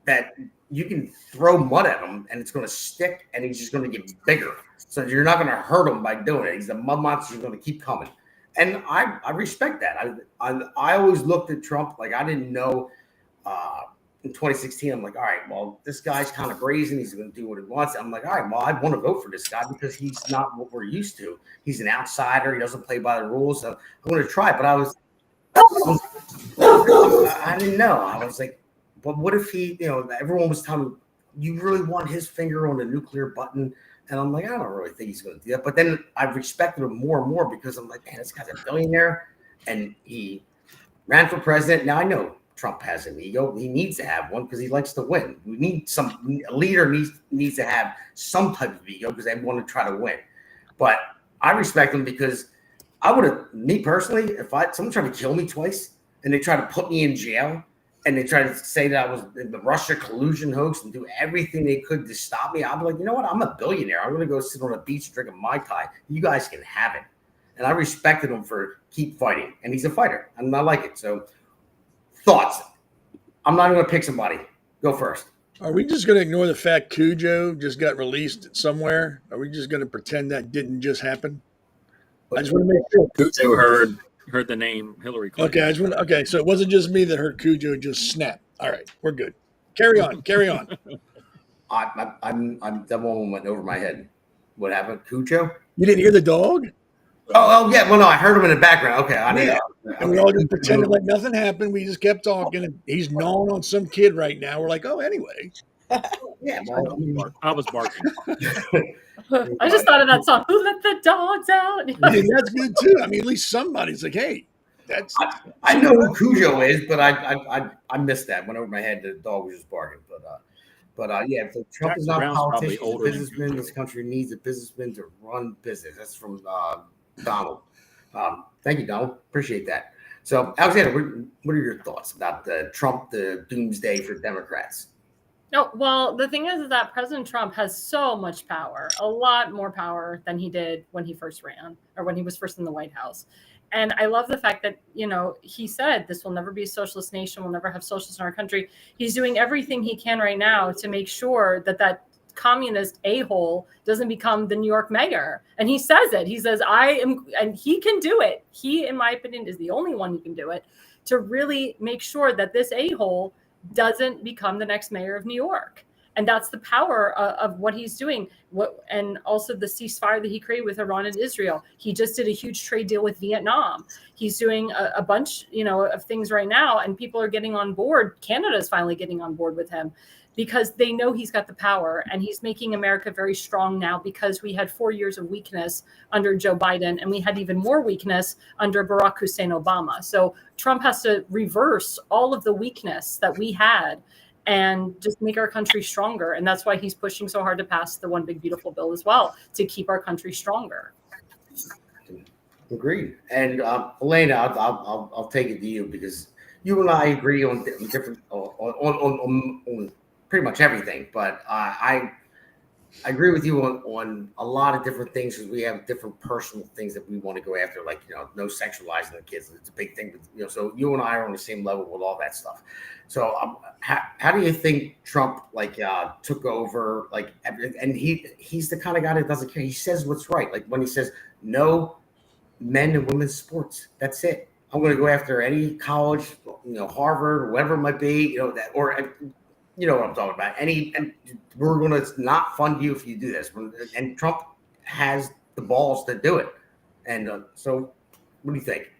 that you can throw mud at him and it's going to stick and he's just going to get bigger. So you're not going to hurt him by doing it. He's a mud monster. He's going to keep coming. And I respect that. I always looked at Trump like I didn't know in 2016. I'm like, all right, well, this guy's kind of brazen. He's going to do what he wants. I'm like, all right, well, I want to vote for this guy because he's not what we're used to. He's an outsider. He doesn't play by the rules. So I'm going to try. But I didn't know. I was like, but what if he, everyone was telling me, you really want his finger on the nuclear button? And I'm like, I don't really think he's going to do that. But then I've respected him more and more because I'm like, man, this guy's a billionaire and he ran for president. Now I know Trump has an ego. He needs to have one because he likes to win. We need a leader needs to have some type of ego because they want to try to win. But I respect him because I would have, me personally, if someone tried to kill me twice and they tried to put me in jail, and they tried to say that I was in the Russia collusion hoax and do everything they could to stop me, I'd be like, you know what? I'm a billionaire. I'm going to go sit on a beach drinking Mai Tai. You guys can have it. And I respected him for keep fighting. And he's a fighter. And I like it. So thoughts. I'm not going to pick somebody. Go first. Are we just going to ignore the fact Cujo just got released somewhere? Are we just going to pretend that didn't just happen? I just want to make sure. Cujo heard the name Hillary Clinton. Okay, so it wasn't just me that heard Cujo just snap. All right, we're good. Carry on. I'm that one went over my head. What happened? Cujo? You didn't hear the dog? Oh, yeah. Well, no, I heard him in the background. Okay, I Yeah. didn't. And we all just pretended like nothing happened. We just kept talking. And he's gnawing on some kid right now. We're like, oh, anyway. Yeah, well, I was barking. I just thought of that song. Who let the dogs out? And that's good too. I mean, at least somebody's like, hey, that's. I know who Cujo is, but I missed that. Went over my head. The dog was just barking. But yeah, so Trump is Jackson not a Brown's probably politician. He's a older than businessman. Cujo. This country needs a businessman to run business. That's from Donald. Thank you, Donald. Appreciate that. So, Alexandra, what are your thoughts about the Trump, the doomsday for Democrats? No, well, the thing is that President Trump has so much power, a lot more power than he did when he first ran or when he was first in the White House. And I love the fact that, he said this will never be a socialist nation. We'll never have socialists in our country. He's doing everything he can right now to make sure that communist a-hole doesn't become the New York mayor. And he says it. He says, and he can do it. He, in my opinion, is the only one who can do it to really make sure that this a-hole doesn't become the next mayor of New York. And that's the power of what he's doing. And also the ceasefire that he created with Iran and Israel. He just did a huge trade deal with Vietnam. He's doing a bunch, of things right now, and people are getting on board. Canada's finally getting on board with him because they know he's got the power, and he's making America very strong now because we had 4 years of weakness under Joe Biden, and we had even more weakness under Barack Hussein Obama. So Trump has to reverse all of the weakness that we had and just make our country stronger. And that's why he's pushing so hard to pass the One Big Beautiful Bill as well, to keep our country stronger. Agreed. And Elena, I'll take it to you because you and I agree on different on pretty much everything. But I agree with you on a lot of different things because we have different personal things that we want to go after, like no sexualizing the kids. It's a big thing. So you and I are on the same level with all that stuff. So how do you think Trump took over and he's the kind of guy that doesn't care. He says what's right. Like when he says no men and women's sports, that's it. I'm going to go after any college, Harvard, whatever it might be, that, or you know what I'm talking about. And we're going to not fund you if you do this. And Trump has the balls to do it. And so what do you think?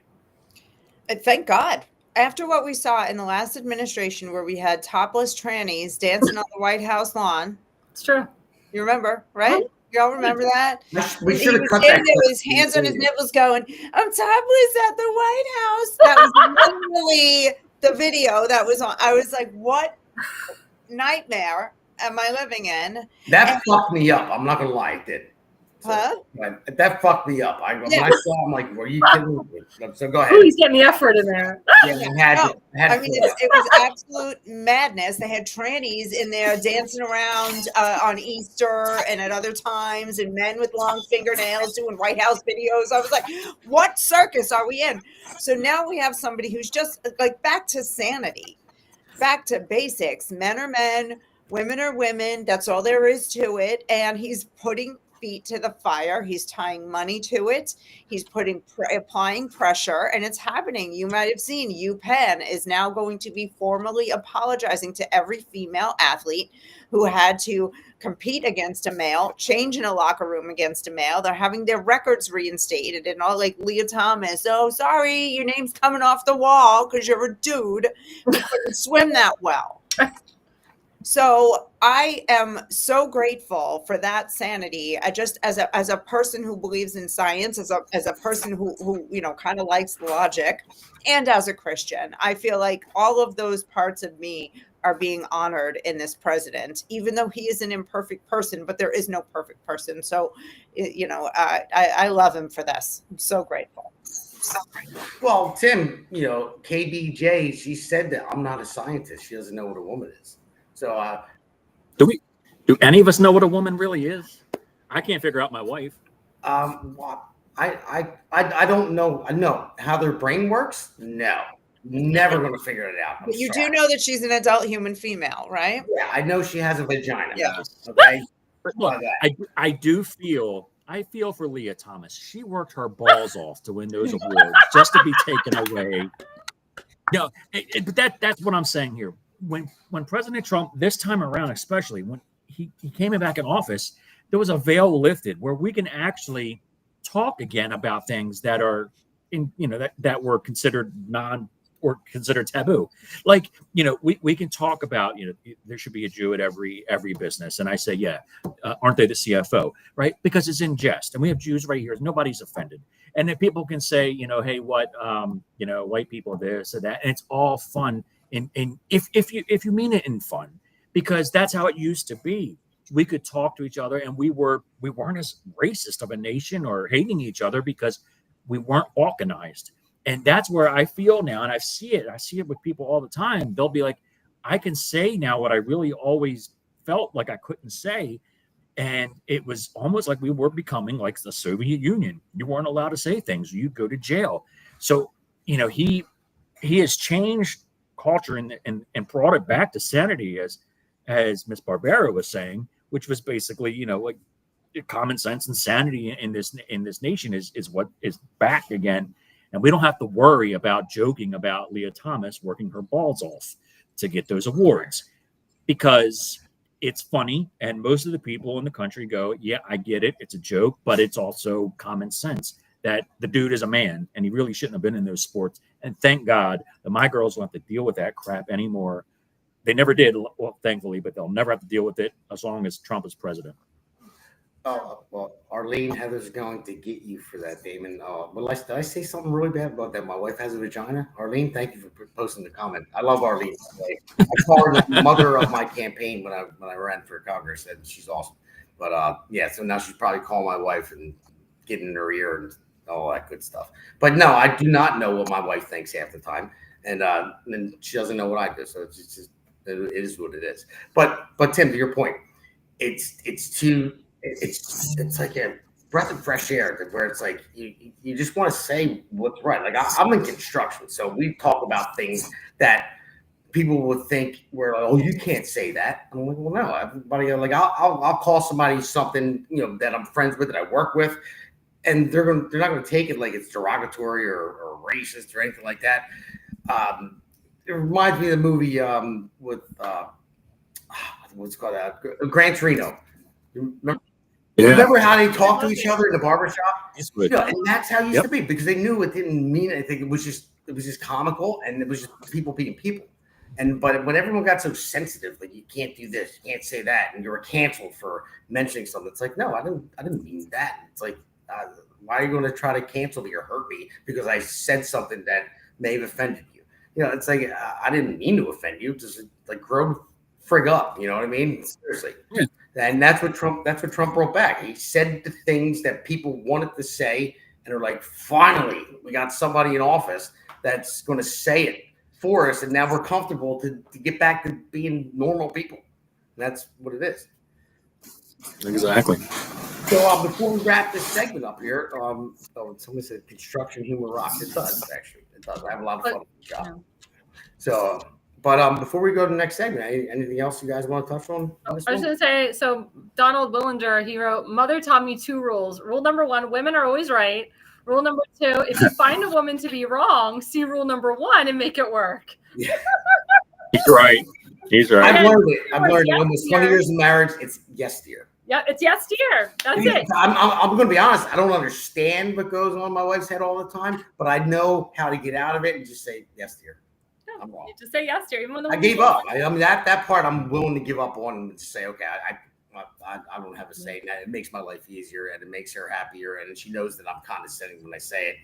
Thank God. After what we saw in the last administration where we had topless trannies dancing on the White House lawn. It's true. You remember, right? Y'all remember that? We should have cut that. that. With his hands on his nipples going, I'm topless at the White House. That was literally the video that was on. I was like, what nightmare am I living in? That fucked me up. I'm not going to lie, it did. So, that fucked me up. When I saw, I'm like, were you kidding me? So go ahead. Oh, he's getting the effort in there. Yeah, it was absolute madness. They had trannies in there dancing around on Easter and at other times, and men with long fingernails doing White House videos. I was like, what circus are we in? So now we have somebody who's just like back to sanity, back to basics. Men are men, women are women. That's all there is to it. And he's putting feet to the fire. He's tying money to it. He's applying pressure, and it's happening. You might have seen UPenn is now going to be formally apologizing to every female athlete who had to compete against a male, change in a locker room against a male. They're having their records reinstated and all, like Leah Thomas. Oh, sorry, your name's coming off the wall because you're a dude who couldn't swim that well. So I am so grateful for that sanity. I just, as a person who believes in science, as a person who kind of likes logic, and as a Christian, I feel like all of those parts of me are being honored in this president, even though he is an imperfect person, but there is no perfect person. So, I love him for this. I'm so grateful. Well, Tim, KBJ, she said that I'm not a scientist. She doesn't know what a woman is. So, do any of us know what a woman really is? I can't figure out my wife. Well, I don't know. I know how their brain works. No, never going to figure it out. But you do know that she's an adult human female, right? Yeah, I know she has a vagina. Yeah. Okay. Look, I feel for Leah Thomas. She worked her balls off to win those awards just to be taken away. But that's what I'm saying here. When President Trump, this time around especially, when he came back in office, there was a veil lifted where we can actually talk again about things that are that were considered or considered taboo. Like, we can talk about, there should be a Jew at every business. And I say, yeah, aren't they the CFO? Right? Because it's in jest. And we have Jews right here. Nobody's offended. And then people can say, hey, what, white people, this or that. And it's all fun. And if you mean it in fun, because that's how it used to be. We could talk to each other, and we weren't as racist of a nation or hating each other because we weren't balkanized. And that's where I feel now, and I see it with people all the time. They'll be like, I can say now what I really always felt like I couldn't say. And it was almost like we were becoming like the Soviet Union. You weren't allowed to say things. You go to jail. So, he has changed culture and brought it back to sanity, as Miss Barbera was saying, which was basically, like common sense and sanity in this nation is what is back again. And we don't have to worry about joking about Leah Thomas working her balls off to get those awards, because it's funny. And most of the people in the country go, yeah, I get it. It's a joke, but it's also common sense that the dude is a man and he really shouldn't have been in those sports. And thank God that my girls don't have to deal with that crap anymore. They never did, well, thankfully, but they'll never have to deal with it as long as Trump is president. Oh, well, Arlene Heather's going to get you for that, Damon. Did I say something really bad about that? My wife has a vagina. Arlene, thank you for posting the comment. I love Arlene. I call her the mother of my campaign when I ran for Congress, and she's awesome. But so now she's probably calling my wife and getting in her ear and all that good stuff. But no, I do not know what my wife thinks half the time, and she doesn't know what I do. So it's just it is what it is. But Tim, to your point, it's like a breath of fresh air, where it's like you just want to say what's right. Like I'm in construction, so we talk about things that people would think we're like, oh, you can't say that. I'm like, well, no, everybody, like I'll call somebody something that I'm friends with, that I work with, and they're not gonna take it like it's derogatory or racist or anything like that. It reminds me of the movie with what's called Gran Torino. Remember how they talked to each other in the barbershop? And that's how it used to be, because they knew it didn't mean anything. It was just comical, and it was just people being people. But when everyone got so sensitive, like you can't do this, you can't say that, and you were canceled for mentioning something, it's like, no, I didn't mean that. It's like, why are you going to try to cancel me or hurt me because I said something that may have offended you? It's like, I didn't mean to offend you. Just like grow frig up. You know what I mean? Seriously. Yeah. And that's what Trump brought back. He said the things that people wanted to say, and they're like, finally, we got somebody in office that's going to say it for us, and now we're comfortable to get back to being normal people. And that's what it is. Exactly. So before we wrap this segment up here, somebody said construction humor rocks. It does, actually. It does. I have a lot of fun with the job. Yeah. So, but before we go to the next segment, anything else you guys want to touch on? I was going to say, so Donald Willinger, he wrote, "Mother taught me 2 rules. Rule number 1, women are always right. Rule number 2, if you find a woman to be wrong, see rule number 1 and make it work." Yeah. He's right. He's right. I've learned it. Almost 20 years of marriage. It's yes, dear. Yeah, it's yes, dear. That's it. I'm going to be honest. I don't understand what goes on in my wife's head all the time, but I know how to get out of it and just say yes, dear. Yeah, I'm wrong. You just say yes, dear. Even when I gave up. I mean, that part I'm willing to give up on and just say, okay, I don't have a say in that. It makes my life easier and it makes her happier, and she knows that I'm condescending when I say it.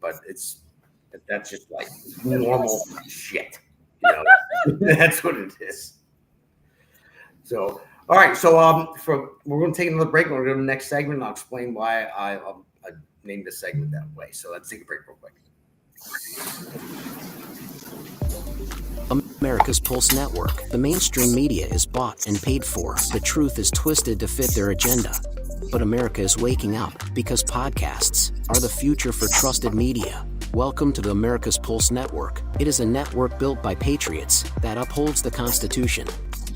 But that's just like normal shit. That's what it is. So, all right. So, we're going to take another break. We're going to go to the next segment, and I'll explain why I named this segment that way. So, let's take a break real quick. America's Pulse Network. The mainstream media is bought and paid for. The truth is twisted to fit their agenda. But America is waking up because podcasts are the future for trusted media. Welcome to the America's Pulse Network. It is a network built by patriots that upholds the Constitution.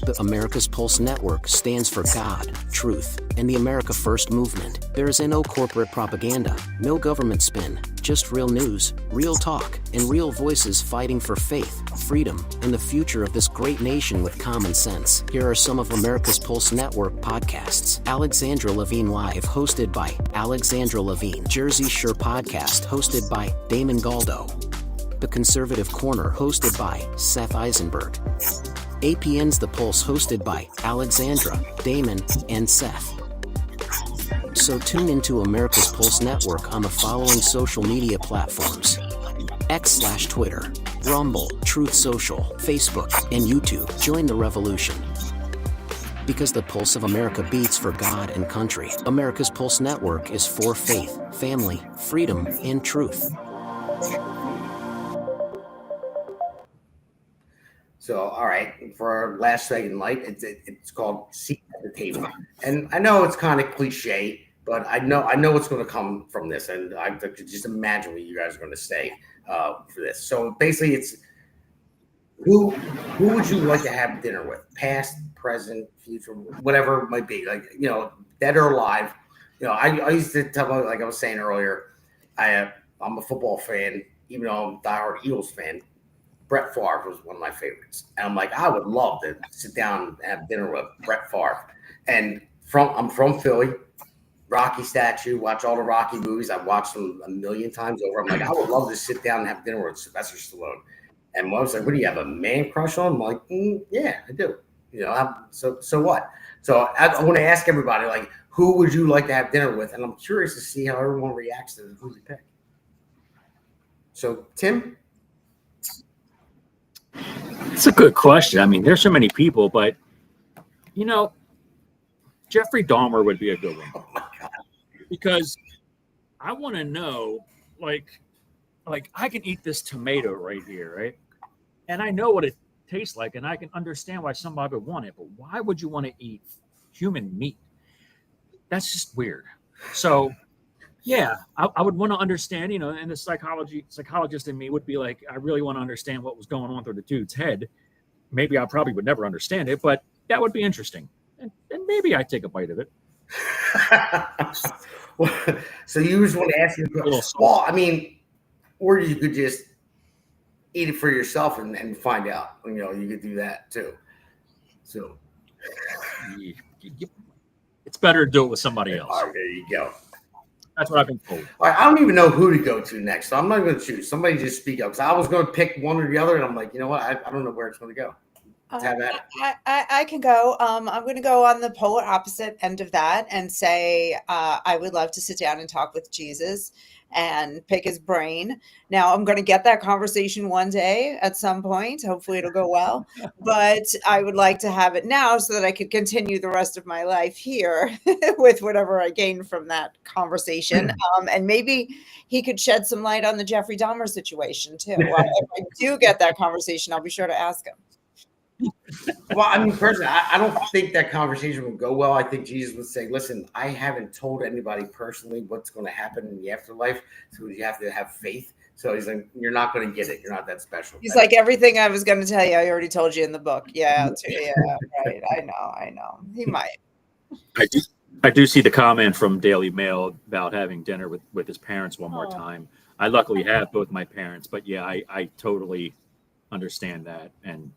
The America's Pulse Network stands for God, truth, and the America First movement. There is no corporate propaganda, no government spin, Just real news, real talk, and real voices fighting for faith, freedom, and the future of this great nation with common sense. Here are some of America's Pulse Network podcasts. Alexandra Levine Live, hosted by Alexandra Levine. Jersey Shore Podcast, hosted by Damon Galdo. The Conservative Corner, hosted by Seth Eisenberg. APN's The Pulse, hosted by Alexandra, Damon, and Seth. So tune into America's Pulse Network on the following social media platforms: X/Twitter, Rumble, Truth Social, Facebook, and YouTube. Join the revolution. Because the pulse of America beats for God and country. America's Pulse Network is for faith, family, freedom, and truth. So, all right, for our last segment, Light, it's called Seat at the Table. And I know it's kind of cliche, but I know what's going to come from this, and I could just imagine what you guys are going to say for this. So basically, it's who would you like to have dinner with? Past, present, future, whatever it might be. Like, dead or alive. I used to tell, like I was saying earlier, I'm a football fan, even though I'm a diehard Eagles fan. Brett Favre was one of my favorites. And I'm like, I would love to sit down and have dinner with Brett Favre. And I'm from Philly, Rocky statue, watch all the Rocky movies. I've watched them a million times over. I'm like, I would love to sit down and have dinner with Sylvester Stallone. And I was like, what do you have, a man crush on? I'm like, yeah, I do. So what? So I want to ask everybody, like, who would you like to have dinner with? And I'm curious to see how everyone reacts to who they pick. So, Tim? It's a good question. I mean, there's so many people, but Jeffrey Dahmer would be a good one. Oh my God. Because I want to know, like I can eat this tomato right here, right? And I know what it tastes like, and I can understand why somebody would want it, but why would you want to eat human meat? That's just weird. So yeah, I would want to understand, and the psychologist in me would be like, I really want to understand what was going on through the dude's head. Maybe I probably would never understand it, but that would be interesting. And maybe I'd take a bite of it. So you just want to ask him, well, I mean, or you could just eat it for yourself and find out. You could do that too. So it's better to do it with somebody else. All right, there you go. That's what I've been told. All right, I don't even know who to go to next, so I'm not going to choose. Somebody just speak up. Because I was going to pick one or the other, and I'm like, you know what? I don't know where it's going to go. Let's have that. I can go. I'm going to go on the polar opposite end of that and say I would love to sit down and talk with Jesus and pick his brain. Now, I'm going to get that conversation one day at some point. Hopefully it'll go well. But I would like to have it now so that I could continue the rest of my life here with whatever I gain from that conversation. And maybe he could shed some light on the Jeffrey Dahmer situation too. If I do get that conversation, I'll be sure to ask him. Well, I mean, personally, I don't think that conversation would go well. I think Jesus would say, listen, I haven't told anybody personally what's going to happen in the afterlife, so you have to have faith. So he's like, you're not going to get it. You're not that special. He's like, everything I was going to tell you, I already told you in the book. Yeah, right. I know. He might. I do see the comment from Daily Mail about having dinner with his parents one more time. I luckily have both my parents, but yeah, I totally understand that. And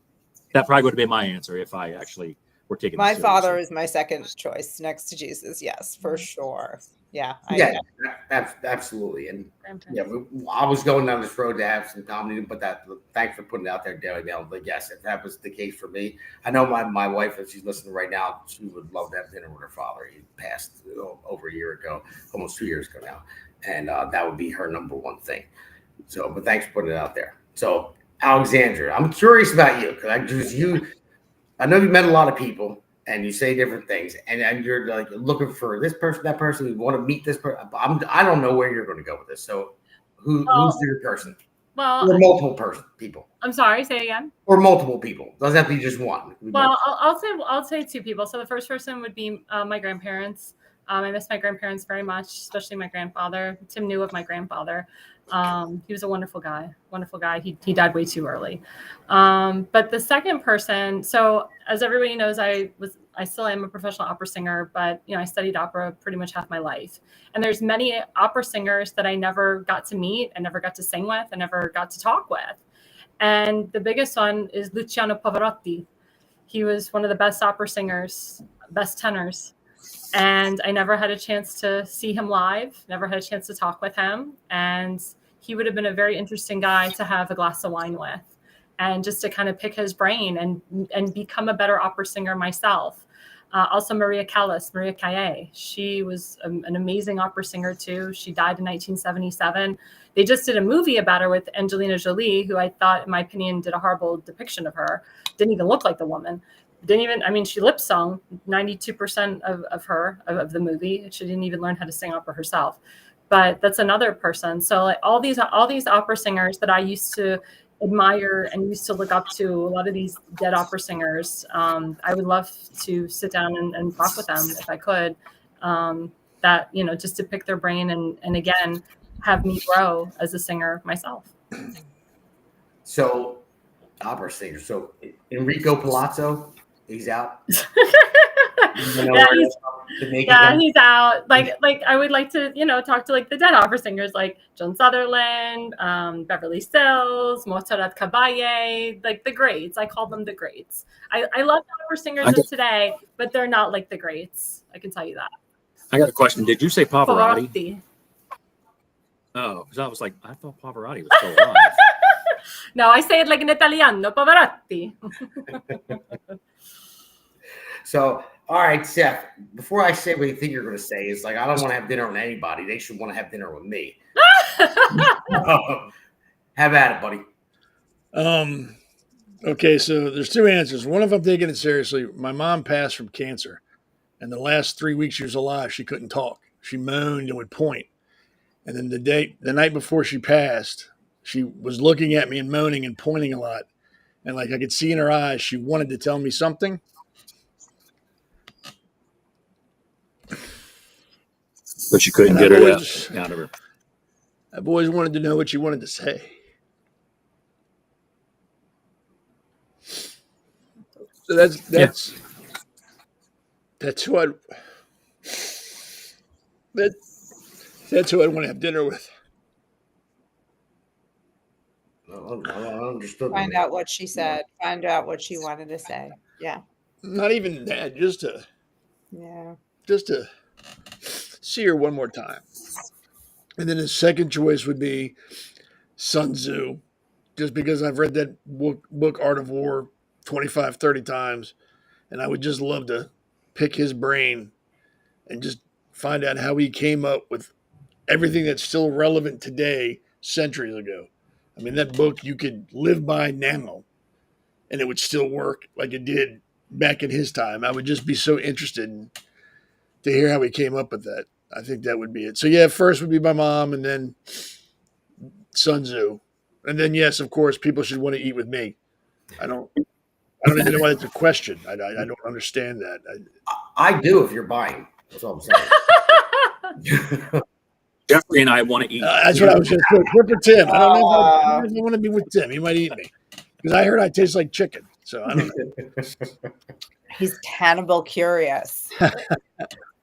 that probably would have been my answer if I actually were taking my father is my second choice next to Jesus. Yes, for sure. Yeah. Absolutely. And yeah, I was going down this road to have some comedy, but thanks for putting it out there, Daily Mail. But yes, if that was the case for me, I know my wife, if she's listening right now, she would love to have dinner with her father. He passed over a year ago, almost 2 years ago now. And that would be her number one thing. So, but thanks for putting it out there. So, Alexandra, I'm curious about you because I know you met a lot of people and you say different things, and you're like looking for this person, that person. You want to meet this person. I don't know where you're going to go with this. So, who's your person? Well, or multiple people. I'm sorry. Say it again. Or multiple people. Doesn't have to be just one. Well, I'll say two people. So the first person would be my grandparents. I miss my grandparents very much, especially my grandfather. Tim knew of my grandfather. He was a wonderful guy. He died way too early. But the second person, so as everybody knows, I I still am a professional opera singer, but I studied opera pretty much half my life. And there's many opera singers that I never got to meet, I never got to sing with, I never got to talk with. And the biggest one is Luciano Pavarotti. He was one of the best opera singers, best tenors. And I never had a chance to see him live, never had a chance to talk with him. And he would have been a very interesting guy to have a glass of wine with, and just to kind of pick his brain and become a better opera singer myself. Also Maria Callas, she was an amazing opera singer too. She died in 1977. They just did a movie about her with Angelina Jolie, who I thought, in my opinion, did a horrible depiction of her. Didn't even look like the woman. She lip sung 92% of the movie. She didn't even learn how to sing opera herself. But that's another person. So like all these opera singers that I used to admire and used to look up to, a lot of these dead opera singers, I would love to sit down and talk with them if I could, just to pick their brain and again, have me grow as a singer myself. So, opera singer. So, Enrico Palazzo, he's out. He's out. Like I would like to, talk to like the dead opera singers like Joan Sutherland, Beverly Stills, Montserrat Caballé, like the greats. I call them the greats. I love the opera singers of today, but they're not like the greats. I can tell you that. I got a question. Did you say Pavarotti? Pavarotti. Oh, because I was like, I thought Pavarotti was still alive. No, I say it like an Italiano, Pavarotti. So, all right, Seth, before I say what you think you're going to say, is like, I don't want to have dinner with anybody. They should want to have dinner with me. Have at it, buddy. Okay, so there's two answers. One, if I'm taking it seriously, my mom passed from cancer. And the last 3 weeks she was alive, she couldn't talk. She moaned and would point. And then the night before she passed, she was looking at me and moaning and pointing a lot. And like I could see in her eyes, she wanted to tell me something. But she couldn't get it out of her. I've always wanted to know what she wanted to say. So that's who I'd want to have dinner with. I understood. Find out what she said. Find out what she wanted to say. Yeah. Not even that, just to see her one more time. And then his second choice would be Sun Tzu, just because I've read that book Art of War 25, 30 times, and I would just love to pick his brain and just find out how he came up with everything that's still relevant today, centuries ago. I mean, that book you could live by now, and it would still work like it did back in his time. I would just be so interested to hear how he came up with that. I think that would be it. So, yeah, first would be my mom, and then Sun Tzu. And then, yes, of course, people should want to eat with me. I don't even know why that's a question. I don't understand that. I do if you're buying. That's all I'm saying. Jeffrey and I want to eat. That's what I was going to say. Flip for Tim. I don't know if I want to be with Tim. He might eat me. Because I heard I taste like chicken. So I don't know. He's cannibal curious.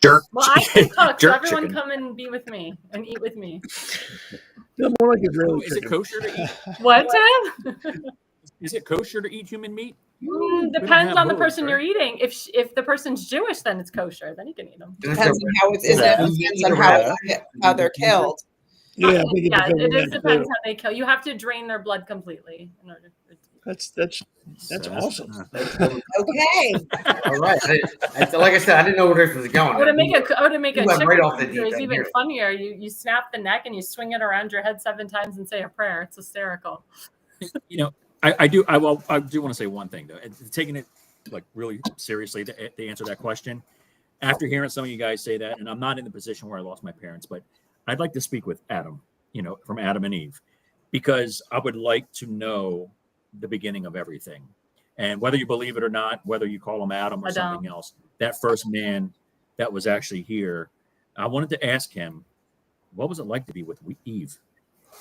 Jerk. Well, I can cook, so Jerk everyone chicken. come and be with me and eat with me. More like Israeli Is it chicken. kosher to eat? What, Tim? Is it kosher to eat human meat? Depends on the both, person right? you're eating. If the person's Jewish, then it's kosher. Then you can eat them. Depends on how they're killed. Yeah, I think Yeah, depends it on is that, depends too. how they kill. You have to drain their blood completely in order. That's awesome. Okay. All right. Like I said, I didn't know where this was going. Or to make a You went chicken right off the burger deep is end even here. funnier. You snap the neck and you swing it around your head 7 times and say a prayer. It's hysterical. I do want to say one thing though. And taking it like really seriously to answer that question. After hearing some of you guys say that, and I'm not in the position where I lost my parents, but I'd like to speak with Adam, from Adam and Eve, because I would like to know the beginning of everything. And whether you believe it or not, whether you call him Adam or something else, that first man that was actually here, I wanted to ask him, what was it like to be with Eve?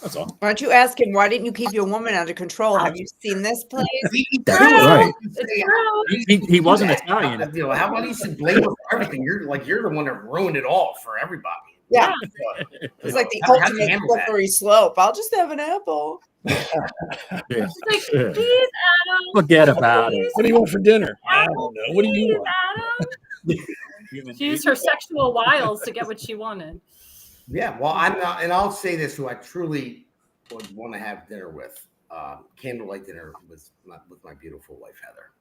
That's all. Why don't you ask him, why didn't you keep your woman under control? Have you seen this place? That's True. right. It's true. He wasn't Italian. You know, how about you should blame her for everything? You're the one that ruined it all for everybody. Yeah. It's It's like the how'd you ultimate handle that? slippery slope. I'll just have an apple. Yeah. It's like, please, Adam. Forget about it. What do you want for dinner? I don't know. What do you Please, want? Adam. She used her sexual wiles to get what she wanted. Yeah, well, I'm not, and I'll say this: who I truly would want to have dinner with, candlelight dinner with my beautiful wife Heather.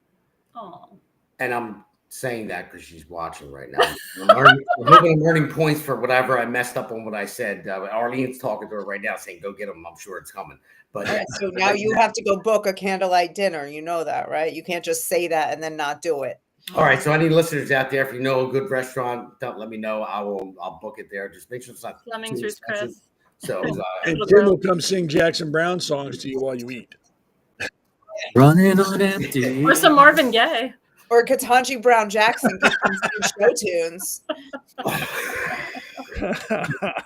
Oh. And I'm saying that because she's watching right now. I'm hoping I'm earning points for whatever I messed up on what I said. Arlene's talking to her right now, saying, "Go get them." I'm sure it's coming. But All right, so now you have to go book a candlelight dinner. You know that, right? You can't just say that and then not do it. all right, so any listeners out there, if you know a good restaurant, let me know. I'll book it there. Just make sure it's not Fleming's too Ruth expensive. Chris. So And Tim will come sing Jackson Brown songs to you while you eat. Running on empty. Or some Marvin Gaye. Or Ketanji Brown Jackson can come sing show tunes.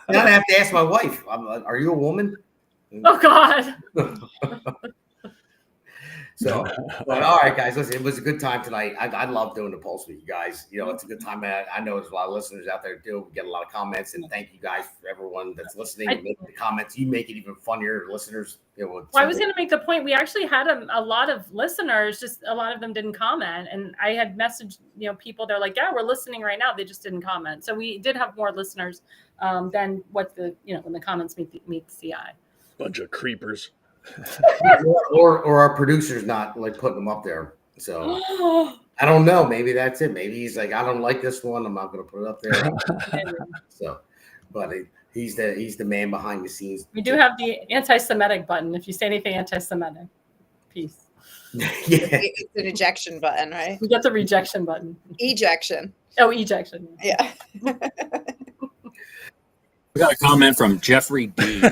now I have to ask my wife. Are you a woman? Oh, God. So, but all right, guys, listen, it was a good time tonight. I love doing the Pulse with you guys. You know, it's a good time. I know there's a lot of listeners out there too. We get a lot of comments, and thank you guys for everyone that's listening and making the comments. You make it even funnier, listeners. You know, Well, I was going to make the point. We actually had a lot of listeners, just a lot of them didn't comment. And I had messaged, people, they're like, yeah, we're listening right now. They just didn't comment. So we did have more listeners than what when the comments meet the eye. Bunch of creepers. or our producer's not like putting them up there. So I don't know. Maybe that's it. Maybe he's like, I don't like this one. I'm not going to put it up there. So, but he's the man behind the scenes. We do have the anti-Semitic button. If you say anything anti-Semitic, peace. Yeah, It's an ejection button, right? We get the rejection button. Ejection. Oh, ejection. Yeah. We got a comment from Jeffrey D.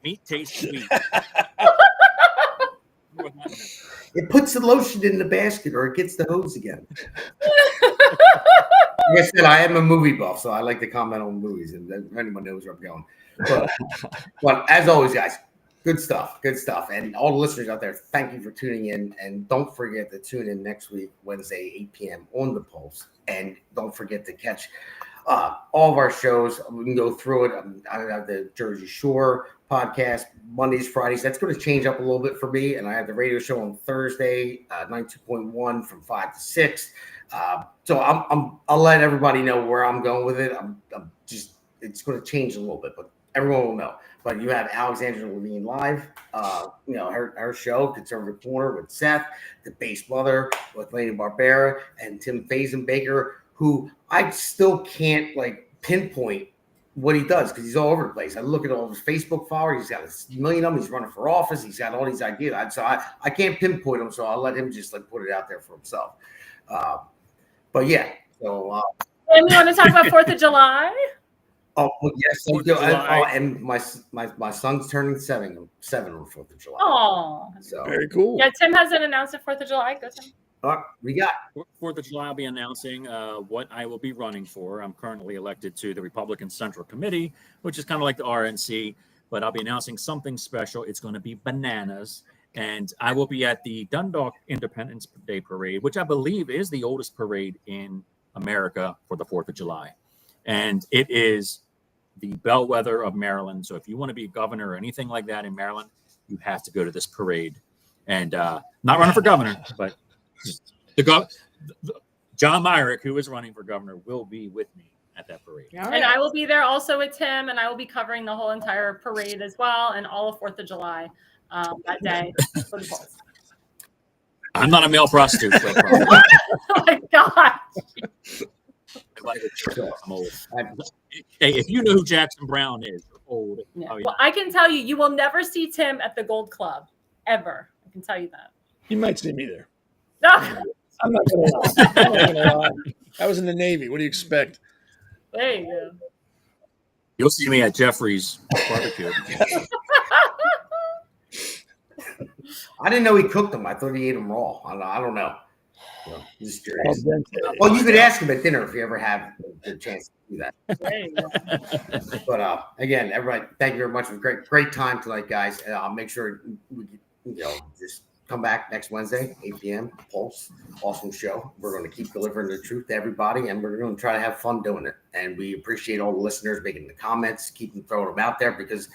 Meat tastes sweet. It puts the lotion in the basket, or it gets the hose again. Like I said, I am a movie buff, so I like to comment on movies, and if anyone knows where I'm going. But as always, guys, good stuff. And all the listeners out there, thank you for tuning in. And don't forget to tune in next week, Wednesday, 8 p.m. on The Pulse. And don't forget to catch all of our shows. We can go through it. I have the Jersey Shore podcast, Mondays, Fridays. That's going to change up a little bit for me. And I have the radio show on Thursday, 92.1 from 5 to 6. So I'll let everybody know where I'm going with it. I'm just, it's going to change a little bit, but everyone will know. But you have Alexandra Levine live, her show, Conservative Corner with Seth, the Base Mother with Lady Barbera, and Tim Fazenbaker, who I still can't pinpoint what he does because he's all over the place. I look at all his Facebook followers. He's got a million of them. He's running for office. He's got all these ideas. So I can't pinpoint him. So I'll let him just put it out there for himself. But yeah. So. And we want to talk about 4th of July. Oh well, yes, and my son's turning 7 on 4th of July. Oh, so very cool. Yeah, Tim hasn't announced it 4th of July. Go, Tim. We got 4th of July. I'll be announcing what I will be running for. I'm currently elected to the Republican Central Committee, which is kind of like the RNC, but I'll be announcing something special. It's going to be bananas, and I will be at the Dundalk Independence Day Parade, which I believe is the oldest parade in America for the 4th of July. And it is the bellwether of Maryland. So if you want to be governor or anything like that in Maryland, you have to go to this parade. And not running for governor, but John Myrick, who is running for governor, will be with me at that parade. Right. And I will be there also with Tim, and I will be covering the whole entire parade as well, and all of 4th of July that day for the Pulse. I'm not a male prostitute. So Oh my God. I'm old. Hey, if you know who Jackson Brown is, you're old. Yeah. Oh, yeah. Well, I can tell you will never see Tim at the Gold Club ever. I can tell you that. You might see me there. No. I'm not gonna lie. I was in the Navy. What do you expect? There you go. You'll see me at Jeffrey's barbecue. I didn't know he cooked them. I thought he ate them raw. I don't know. So, just Al curious. dente. Well, you could ask him at dinner if you ever have the chance to do that. There you go. But again, everybody, thank you very much. It was a great time tonight, guys. And I'll make sure we, just come back next Wednesday, 8 p.m. Pulse, awesome show. We're going to keep delivering the truth to everybody, and we're going to try to have fun doing it. And we appreciate all the listeners making the comments, keeping throwing them out there because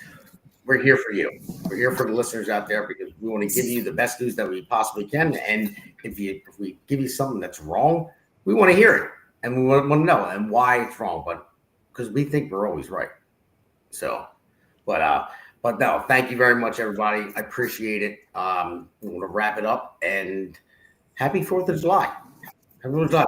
we're here for you. We're here for the listeners out there because we want to give you the best news that we possibly can. And if we give you something that's wrong, we want to hear it, and we want to know and why it's wrong. But because we think we're always right. So, but no, thank you very much, everybody. I appreciate it. We're going to wrap it up, and happy 4th of July. Happy 4th of July.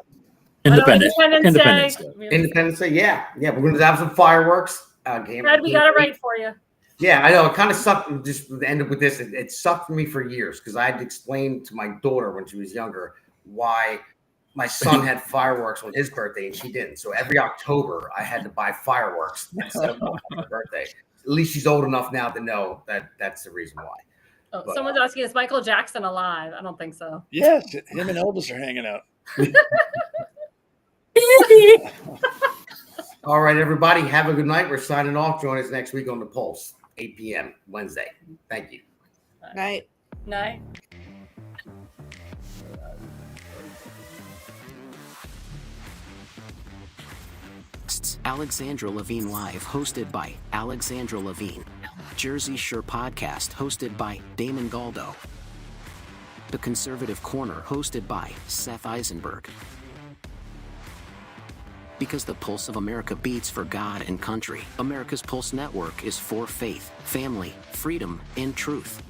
Independence Day. Independence Day, yeah. We're going to have some fireworks. Fred, we got it right for you. Yeah, I know. It kind of sucked. Just to end up with this, it sucked for me for years because I had to explain to my daughter when she was younger why my son had fireworks on his birthday and she didn't. So every October, I had to buy fireworks instead of my birthday. At least she's old enough now to know that that's the reason why. Oh, someone's asking, is Michael Jackson alive? I don't think so. Yes, him and Elvis are hanging out. All right, everybody. Have a good night. We're signing off. Join us next week on The Pulse, 8 p.m. Wednesday. Thank you. Night. Night. Alexandra Levine Live, hosted by Alexandra Levine. Jersey Shore Podcast, hosted by Damon Galdo. The Conservative Corner, hosted by Seth Eisenberg. Because the pulse of America beats for God and country, America's Pulse Network is for faith, family, freedom, and truth.